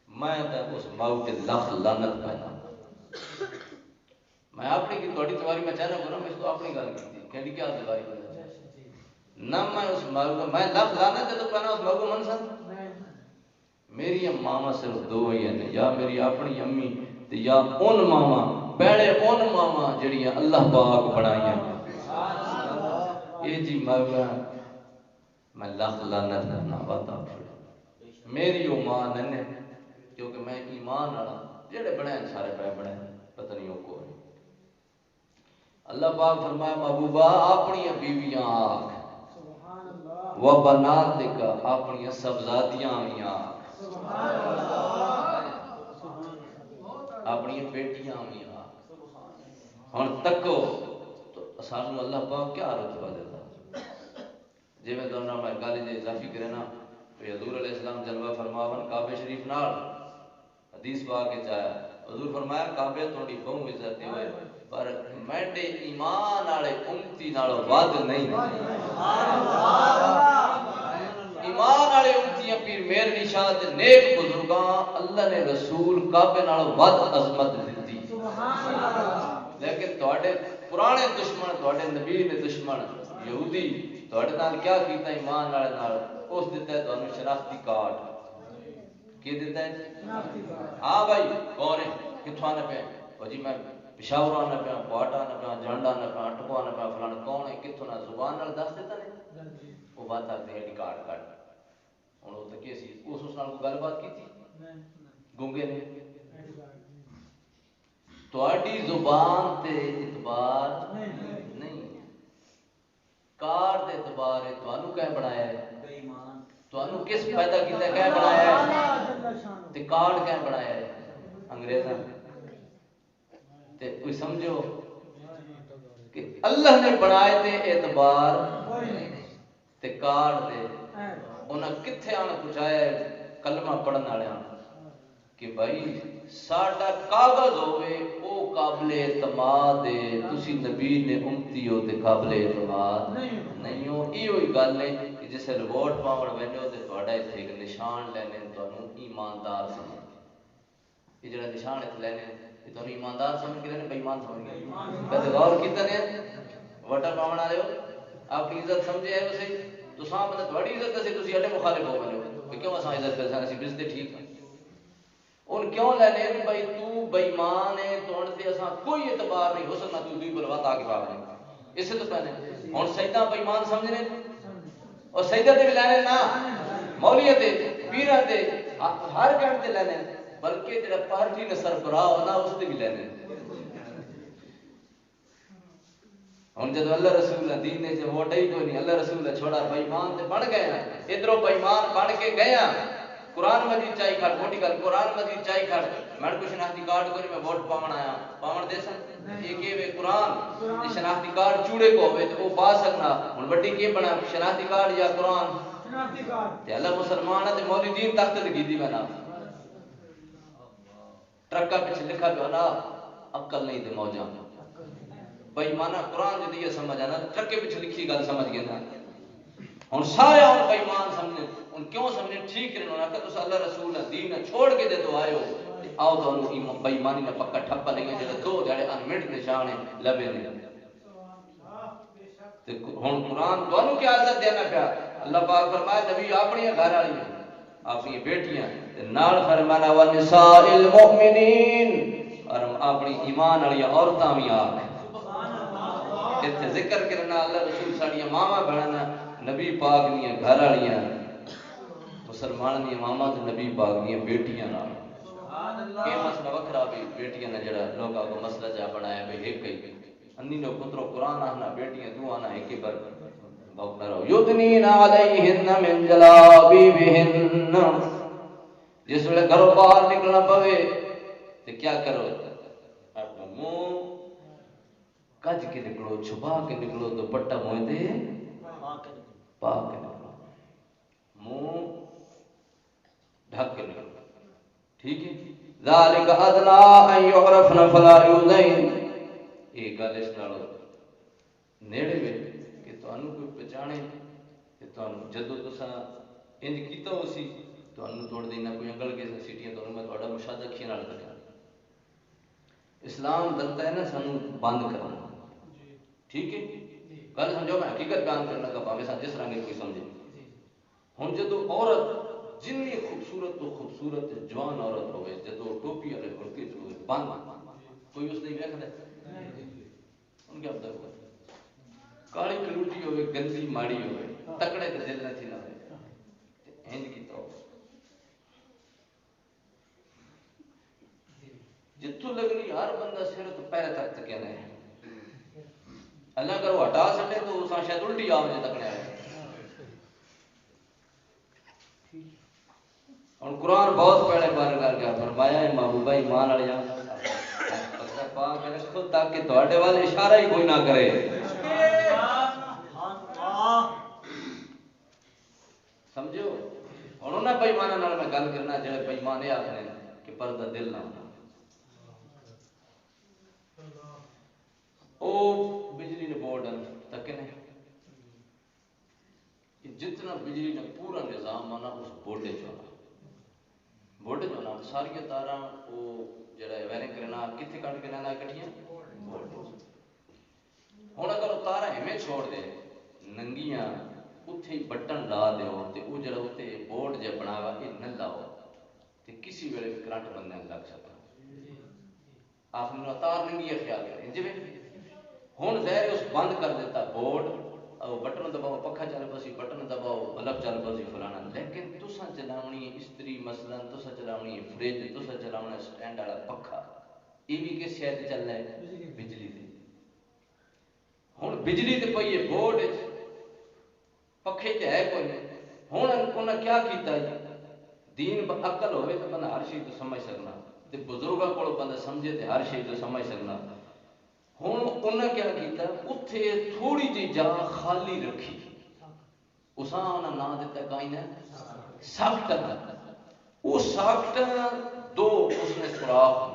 میں تے اس ماں تے لاکھ لعنت پانا میں اپنی کی تھوڑی سواری میں چاہنا کروں میں اس کو اپنی گل کی کہنی کیا سواری کرنا چاہیے نہ میں اس ماں کو میں لاکھ لعنت تے تو پانا اس ماں کو من سن میری ماما صرف 2 ہی ہیں یا میری اپنی امی یا ان ماما پہلے ان ماما جڑیاں اللہ پاک بنائیاں یہ جی مولا میں لاکھ لعنت کرنا وعدہ میری وہ ماں نے کیونکہ میں ایمان والا جڑے بنے سارے پہ بنے پتہ نہیں وہ کو اللہ پاک فرمایا محبوبہ اپنی بیویاں آکھ و بناتک اپنی سبزادیاں بھی آکھ اپنی بیٹیاں بھی آکھ ہن تکو تو سانو اللہ پاک کیا رتبہ دیتا جی میں دونوں میں گل جی اضافی کرے نا تو حضور علیہ السلام جلوہ فرماون کعبے شریف نال حدیث پاک کے چایا حضور فرمایا کعبے تھوڑی بہو عزت ہوئے پر میڈے ایمان والے امتی نالوں ود نہیں ایمان والے امتیاں پیر میر نشاہ تے نیک بزرگاں اللہ نے رسول کعبے نالوں ود عظمت دتی لیکن تواڈے پرانے دشمن تواڈے نبی نے دشمن یہودی تواڈے نال کیا کیتا ایمان والے نال اس دیتا ہے تانوں شناختی کارڈ کی دیتا ہے ہاں بھائی کون ہے کتھوں آنا پیا وہ جی میں پشاور آنا پیا پاٹ آنا پیا جنڈ آنا پیا اٹکو آنا پیا فلانا کون ہے کتھوں نہ زبان نال دس دیتا نے وہ بات آتی ہے کارڈ کٹ ہوں وہ تو سی اس نال کوئی گل بات کی گونگے نے تواڈی زبان تے اعتبار نہیں کارڈ تے اعتبار ہے تانوں کہہ بنایا ہے تانوں کس پیدا کیتا کہہ بنایا ہے تے کارڈ کہہ بنایا ہے انگریزاں تے کوئی سمجھو کہ اللہ نے بنائے تے اعتبار تے کارڈ دے انہاں کتھے آن پہنچایا ہے کلمہ پڑھن والے کہ بھائی ساڈا کاغذ ہوئے او قابل اعتماد ہے تسی نبی نے امتی ہو تے قابل اعتماد نہیں ہو ایہی گل ہے کہ جس ویلے ووٹ پاون ویندے ہو تے تہاڈا ایتھے ایک نشان لینے تانوں ایماندار سمجھ یہ جڑا نشان ایتھے لینے یہ تانوں ایماندار سمجھ کے لینے بے ایمان سمجھ کے کدے غور کیتا نے ووٹر پاون والے ہو اپنی عزت سمجھے ہے اسے تو ساں مطلب تہاڈی عزت سے تسی اڈے مخالف ہو بنے ہو کیوں اساں عزت کرساں اسی بزتے ٹھیک ہے ان کیوں لینے بھائی تو بے ایمان ہے تو ان تے اساں کوئی اعتبار نہیں ہو سکتا تو دوئی بلوا تا کے پاوے اسے تو پہلے ہن سجدہ بے ایمان سمجھنے اور سجدہ تے بھی لینے نا مولوی تے پیراں تے ہر گھر تے لینے بلکہ جڑا پارٹی نے سربراہ ہونا اس تے بھی لینے ہن جدوں اللہ رسول دین نے جو ووٹ ہی کوئی نہیں اللہ رسول چھوڑا بے ایمان تے بن گئے ادھروں بے ایمان بن کے گیا قرآن مجید چاہی کھڑ موٹی گل قرآن مجید چاہی کھڑ میں کوئی شناختی کارڈ کو نہیں میں ووٹ پاون آیا پاون دے سن یہ کہ وے قرآن یہ شناختی کارڈ چوڑے کو ہوے تے او پا سکنا ہن بڑی کی بنا شناختی کارڈ یا قرآن شناختی کارڈ تے اللہ مسلمان تے مولوی دین تخت لگی دی میں نا ٹرکا پیچھے لکھا پیا نا عقل نہیں تے موجاں بے ایمانہ قرآن دی یہ سمجھ آنا ٹرکے پیچھے لکھی گل سمجھ گئے نا ہن سارے ہن بے ایمان سمجھے ان کیوں سمجھے ٹھیک کرنے انہاں کہ تساں اللہ رسول دین چھوڑ کے دے تو آئے ہو آؤ تو بے ایمانی دا پکا ٹھپا لگے جڑا دو دیہڑے ان منٹ نشان لبے نے تے ہن قرآن تانوں کیا عزت دینا پیا اللہ پاک فرمایا نبی اپنی گھر والی اپنی بیٹیاں تے نال فرمانا ونساء المؤمنین اور اپنی ایمان والی عورتاں بھی آکھ اتنے ذکر کرنا اللہ رسول ساڑیاں ماما بہنا نبی پاک دیاں گھر والیاں مسلمان دیاں ماما تے نبی پاک دیاں بیٹیاں نال یہ مسئلہ وکھرا بھی بیٹیاں نے جڑا لوگاں کو مسئلہ جا بنایا بھی ایک ہی انی نو پترو قرآن آنا بیٹیاں تو آنا ایک ہی پر بھوکتا رہو یدنین علیہن من جلابیبہن جس ویلے گھروں باہر نکلنا پوے تے کیا کرو اپنا منہ کج کے نکلو چھپا کے نکلو دوپٹہ موئے دے پاک کے نکلو منہ ڈھک کے نکلو ٹھیک ہے ذالک ادنا ان یعرفن فلا یؤذین ایک گل اس نال نیڑے وے کہ تانوں کوئی پہچانے کہ تانوں جدوں تساں انج کیتا ہو سی تانوں توڑ دینا کوئی انگل کے سیٹیاں تانوں میں تہاڈا مشاہدہ کھیل نال کرنا اسلام دلتا ہے نا سانوں بند کرنا ٹھیک ہے گل سمجھو میں حقیقت بیان کرنا کا پاوے سا جس رنگ کوئی سمجھے ہن جدوں عورت جنی خوبصورت تو خوبصورت جوان عورت ہوئے جدوں ٹوپی والے برقعے چ ہوئے بند کوئی اس نہیں ویکھدا ان کے اب کالی کلوٹی ہوئے گندی ماڑی ہوئے تکڑے تے دل نہ تھی نہ انج کیتا ہر بندہ سر تو پیر تک تکنا ہے اللہ کرو ہٹا سکے تو اس شاید الٹی آ مجھے تکنا ہے اور قرآن بہت پیڑے بار کر کے فرمایا ہے محبوبہ ایمان والے پاک رکھو تاکہ تواڈے والے اشارہ ہی کوئی نہ کرے سمجھو اور انہاں بےایماناں نال میں گل کرنا جڑے بےایمان یہ آکھنے کہ پردہ دل نہ ہونا او بجلی نے بورڈ تک نے جتنا بجلی نے پورا نظام آنا اس بورڈے چونا ساری تاراں وہ جڑا ویرنگ کرنا کتنے کٹ کے لینا اکٹھیاں بورڈ ہن اگر وہ تارا ایویں چھوڑ دے ننگیاں اتھے ہی بٹن لا دیو تے او جڑا اتنے بورڈ جے بناوا یہ نہ لاؤ تے کسی ویلے بھی کرنٹ بندے لگ سکتا آپ نے تار ننگی خیال کریں جی ہوں ظاہر اس بند کر دیتا بورڈ بٹن دباؤ پکھا چل پسی بٹن دباؤ بلب چل پسی فلانا لیکن تسا چلاونی ہے استری مثلا تسا چلاونی ہے فریج تسا چلاونا ہے سٹینڈ والا پکھا یہ بھی کس شے تے چلنا ہے بجلی تے ہوں بجلی تے پئی ہے بورڈ پکھے تے ہے کوئی ہوں انہاں کیا کیتا ہے دین عقل ہوے تو بندہ ہر شے تو سمجھ سکنا تے بزرگاں کول بندہ سمجھے تے ہر شے تو سمجھ سکنا ہوں انہیں کیا کیتا اتھے تھوڑی جی جا خالی رکھی اساں انہاں نام دیتا کائن ہے ساکٹا وہ ساکٹا دو اس نے سوراخ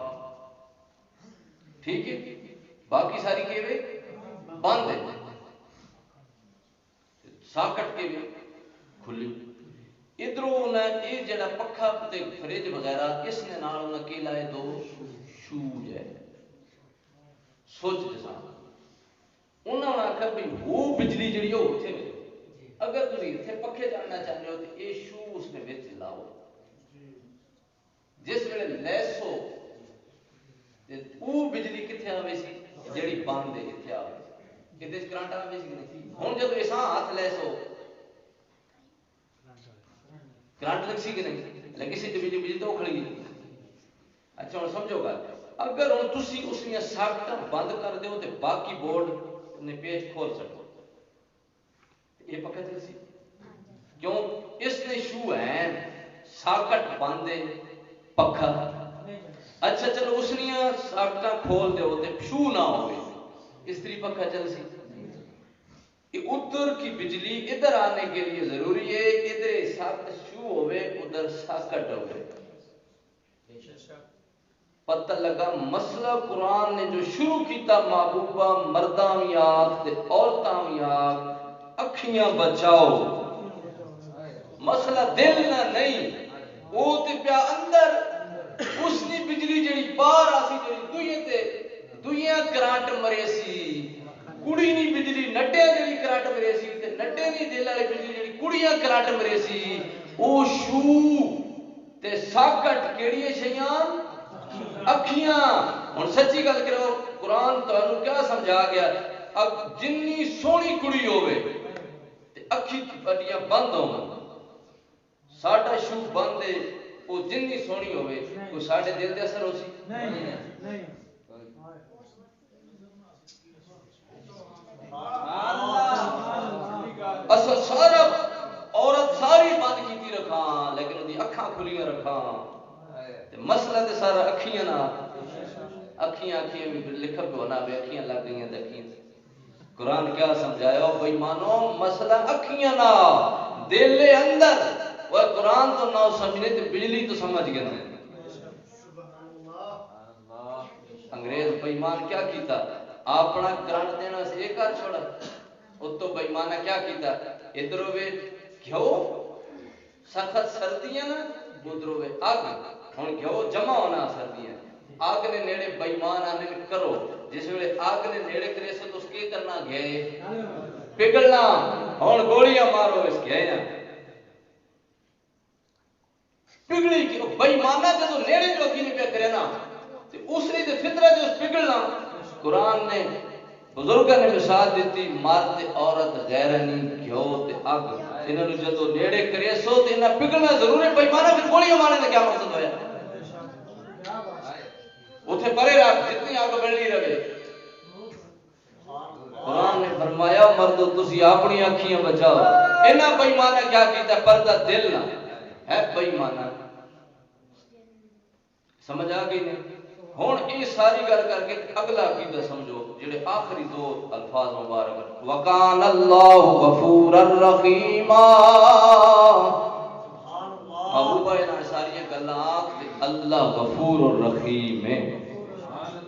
ٹھیک ہے باقی ساری کیوے بند ہے ساکٹ کے بھی کھلی ادھروں انہیں یہ جڑا پکھا تے فریج وغیرہ اس نے نال انہیں کی لائے دو شوج ہے سوچ جسا انہوں نے آخر بھی وہ بجلی جڑی وہ اتنے میں اگر تم اتنے پکھے جاننا چاہتے ہو تو یہ شو اس نے بچ لاؤ جس ویلے لیس ہو وہ بجلی کتنے آئے سی جڑی بند ہے کتنے آئے کتنے کرنٹ آئے سی نہیں ہوں جب ایسا ہاتھ لیس ہو کرنٹ لگ سی کہ نہیں لیکن سی بجلی تو کھڑی گئی اچھا ہوں سمجھو گا اگر ہوں تسی اس میں ساکٹاں بند کر دیو تو باقی بورڈ نے پیج کھول سکو یہ پکا چل سی کیوں اس نے شو ہے ساکٹ بند ہے پکھا اچھا چلو اس نے ساکٹاں کھول دیو تو شو نہ ہوئے اس طرح پکھا چل سی ادھر کی بجلی ادھر آنے کے لیے ضروری ہے ادھر ساکٹ شو ہوئے ادھر ساکٹ ہوئے پتہ لگا مسئلہ قرآن نے جو شروع کیتا محبوبہ مرداں بھی آگ تے عورتاں بھی آگ اکھیاں بچاؤ مسئلہ دل نہ نہیں وہ تے پیا اندر اس نے بجلی جڑی باہر آسی جڑی دوئیاں کرانٹ مرے سی کڑی نہیں بجلی نڈے جڑی کرانٹ مرے سی تے نڈے نہیں دل والی بجلی جڑی کڑیاں کرانٹ مرے سی او شو تے ساکٹ کیڑی شیاں اکھیاں ہن سچی گل کرو قرآن تانوں کیا سمجھا گیا اب جنی سونی کڑی ہوے تے اکھی بڑیاں بند ہون ساڈا شو بند ہے وہ جنی سونی ہوے کوئی ساڈے دل تے اثر ہو سی نہیں اصل سارا عورت ساری بند کیتی رکھاں لیکن وہ اکھاں کھلیاں رکھاں مسئلہ تے سارا اکھیاں نہ اکھیاں بھی لکھا پہ ہونا بھی اکھیاں لگ گئی ہیں اکھیاں قرآن کیا سمجھایا بھائی مانو مسئلہ اکھیاں نہ دل اندر وہ قرآن تو نہ سمجھنے تے بجلی تو سمجھ گئے نا انگریز بےمان کیا کیتا اپنا کرنٹ دینا سے ایک کر چھوڑا اتو بےمانہ کیا کیتا ادھر ہوے گھیو سخت سردیاں نا ادھر ہوے اگ ہن گھیو جمع ہونا سردیاں آگ نے نیڑے بےمان آنے کرو جس ویلے آگ نے نیڑے کرے سو تو اس کی کرنا گئے پگھلنا ہن گولیاں مارو اس گئے پگھلی کی بےمانہ جدو نیڑے جو اگی نہیں پہ کرے نا اس نے تے فطرت اس پگھلنا قرآن نے بزرگاں نے مثال دیتی مرد عورت غیرانی گھیو تے اگ انہاں نوں جدو نیڑے کرے سو تے انہاں پگھلنا ضرور ہے بےمانہ پھر گولیاں مارنے دا کیا مقصد ہویا اتنے پرے رکھ جتنی آگ بڑھنی رہے. قرآن نے فرمایا مردو تسی اپنی اکھیاں بچاؤ. انہاں بے ایمانہ کیا کیتا پردہ دل نہ ہے بے ایمانہ. سمجھ آ گئی نہیں؟ ہوں یہ ساری گل کر کے اگلا عقیدہ سمجھو جڑے آخری دو الفاظ مبارک وکان اللہ غفورا رحیما. محبوبہ انہاں ساری گلاں اللہ غفور الرحیم ہے.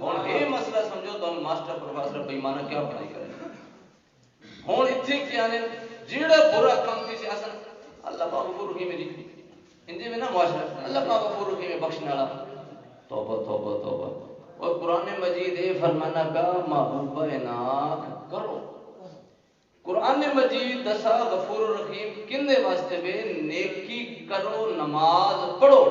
ہوں یہ مسئلہ سمجھو تو ماسٹر پروفیسر بے ایمانہ کیا پڑھائی کرے. ہوں اتنے کیا نے جڑا برا کام کی سیاست اللہ پاک غفور رحیم ہے جی انجے میں نا معاشرہ اللہ پاک غفور رحیم ہے بخشنے والا. توبہ توبہ توبہ. اور قرآن مجید یہ فرمانا کا محبوبہ اناک کرو. قرآن مجید دسا غفور الرحیم کنے واسطے بے نیکی کرو نماز پڑھو.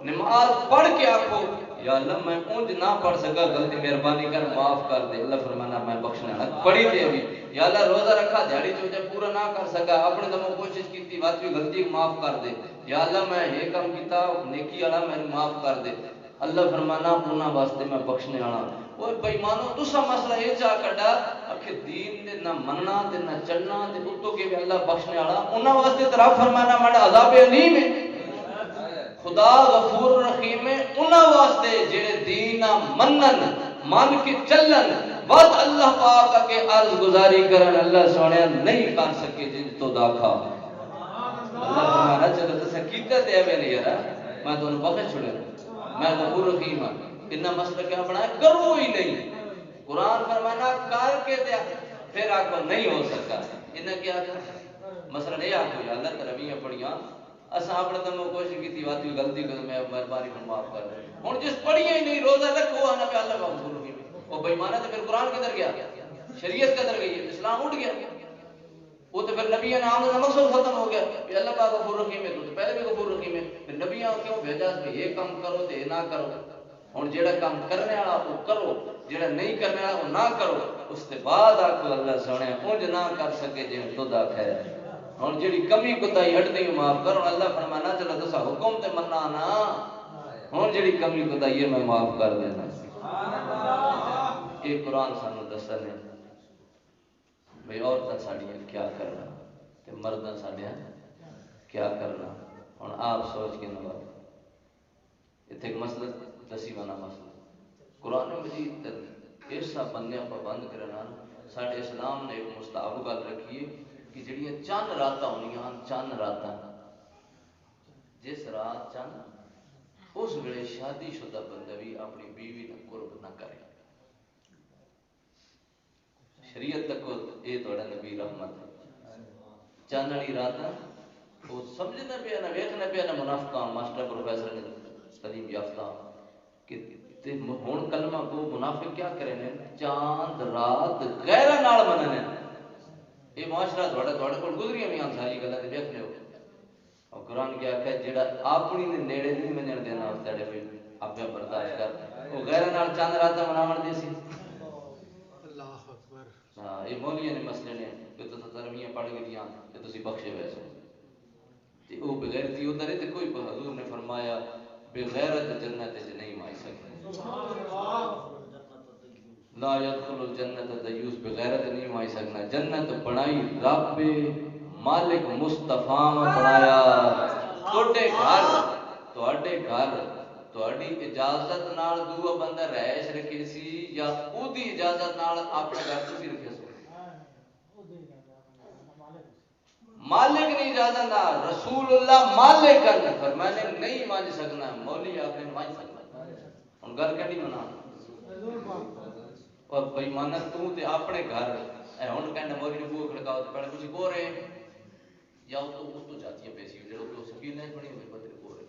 نماز پڑھ کے آکھو یا اللہ میں اونج نہ پڑھ سکا غلطی مہربانی کر معاف کر دے. اللہ فرمانا میں بخشنے والا پڑھی دے بھی. یا اللہ روزہ رکھا دیہڑی چوجے پورا نہ کر سکا اپنے دموں کوشش کیتی واقعی غلطی معاف کر دے. یا اللہ میں یہ کام کیتا نیکی والا میں معاف کر دے. اللہ فرمانا انہاں واسطے میں بخشنے والا. وہ بے ایمانو تسا مسئلہ یہ چا کڈا کہ دین دے نہ مننا تے نہ چلنا تے اتو کہ اللہ بخشنے والا. انہاں واسطے ترا فرمانا میں عذاب علیم ہے. خدا غفور رحیم ہے انہاں واسطے جڑے دین منن مان کے چلن ود اللہ پاک کے عرض گزاری کرن اللہ سونے نہیں کر سکے جن تو داکھا. اللہ فرمانا چلو تسا کیتا تے ایویں نہیں یار میں تانوں بخش چھڑیا میں غفور رحیم ہاں. اتنا مسئلہ کیا بنایا کرو ہی نہیں. قرآن فرمانا کر کے دیا پھر آگو نہیں ہو سکتا. انہیں کیا مسئلہ نہیں آگو یا اللہ ترویاں پڑھیاں اساں اپنے دموں کوشش کی تھی واقعی غلطی کر میں مہربانی کو معاف کر دے. ہوں جس پڑھیے ہی نہیں روزہ رکھو آنا پہ اللہ کا غفور رحیم. وہ بے ایمانہ تو پھر قرآن کدھر گیا شریعت کدھر گئی اسلام اٹھ گیا. وہ تو پھر نبی نام کا مقصد ختم ہو گیا کہ اللہ کا غفور رحیم ہے. تو پہلے بھی غفور رحیم ہے پھر نبیاں کیوں بھیجا کہ یہ کام کرو تے نہ کرو. ہوں جیڑا کام کرنے والا وہ کرو جیڑا نہیں کرنے والا وہ نہ کرو. اس کے بعد آکو اللہ سونے اونج نہ کر سکے جن تو دکھ ہے. ہوں جیڑی کمی کوتاہی ہٹنی معاف کرو. اللہ فرمانا چلو تسا حکم تے مننا نا ہوں جیڑی کمی کوتاہی ہے میں معاف کر دینا. یہ قرآن سانو دسنے بھئی عورتاں ساڈیاں کیا کرنا تے مرداں ساڈیاں کیا کرنا. ہوں آپ سوچ کے نہ اتنے ایک مسئلہ دسی والا مسئلہ قرآن مجید ایسا بندیاں پابند کرنا. ساڈے اسلام نے ایک مستحب گل رکھی ہے کہ جڑیاں چند راتاں ہونیاں چند راتاں جس رات چند اس ویلے شادی شدہ بندہ بھی اپنی بیوی نال قرب نہ کرے. شریعت تک یہ تھوڑا نبی رحمت چند والی رات وہ سمجھنا پیا نہ ویکھنا پیا نہ منافقاں ماسٹر پروفیسر نے تعلیم یافتہ کہ ہوں کلمہ کو منافق کیا کریں چاند رات غیرہ نال مننے. یہ معاشرہ تھوڑے کول گزریاں بھی ساری گلاں تے ویکھ لو. اور قرآن کیا کہ جڑا اپنی نے نیڑے نہیں منن دینا اس تڑے بھی آپ برداشت کر. وہ غیرہ نال چاند رات مناون دی سی. اللہ اکبر. ہاں یہ مولیاں نے مسئلے نے کہ تو ترمیاں پڑھ گئیاں کہ تسی بخشے ویسے تے او بغیرتی ادھر تے کوئی حضور نے فرمایا بغیرت جنت وچ نہیں مائی سکتے. لا يدخل الجنت دیوس بغیرت نہیں مائی سکنا. جنت بنائی رب مالک مصطفیٰ نے بنایا. تواڈے گھر تواڈی اجازت نال دوسرا بندہ رہائش رکھے سی یا اودی اجازت نال اپنے گھر تسی رکھے سو. مالک نے اجازت نہ رسول اللہ مالک نے فرمایا نہیں مانج سکنا. مولی آپ نے مانج سکنا. ہن گل کہڑی بنا اور بے ایمانہ تو تے اپنے گھر اے ہن کہنا مولی نے بو کھڑکاؤ تے پہلے کچھ کو رہے یا تو جاتی ہے پیسی جڑا تو سکین نہیں بنی ہوئی بدل کو رہے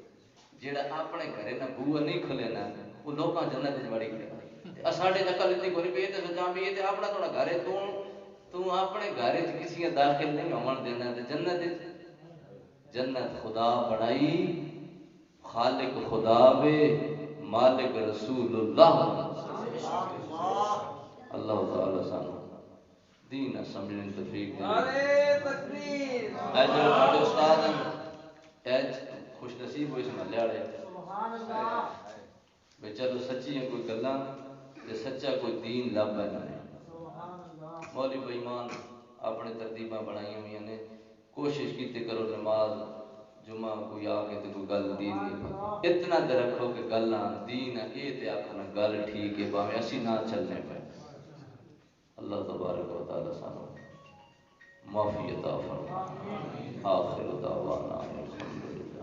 جڑا اپنے گھرے نہ بو نہیں کھلے نا وہ لوکاں جنت وچ وڑی گئے. ساڈے نقل اتنی کوئی پے تے سجا بھی تے اپنا تھوڑا گھر ہے تو اپنے گھر وچ کسی داخل نہیں ہون دینا تے جنت خدا بنائی خالق خدا وے مالک رسول اللہ. اللہ تعالی سانو دین سمجھنے توفیق دے. نعرہ تکبیر. اے جو ہمارے استاد ہیں اے خوش نصیب ہوئے اس محلے والے سبحان اللہ بے چلو سچی ہیں کوئی گلاں تے سچا کوئی دین لب ہے نہیں مولوی بھائی ایمان اپنے ترتیباں بنائی ہوئی نے کوشش کیتے کرو نماز جمعہ کوئی آ کے تے کوئی گل دین نہیں اتنا تے رکھو کہ گلاں دین ہے اے تے آکھنا گل ٹھیک ہے باویں اسی نہ چلنے پے اللہ تبارک و تعالی سانو معافی عطا فرمائے آخر دعوانا الحمدللہ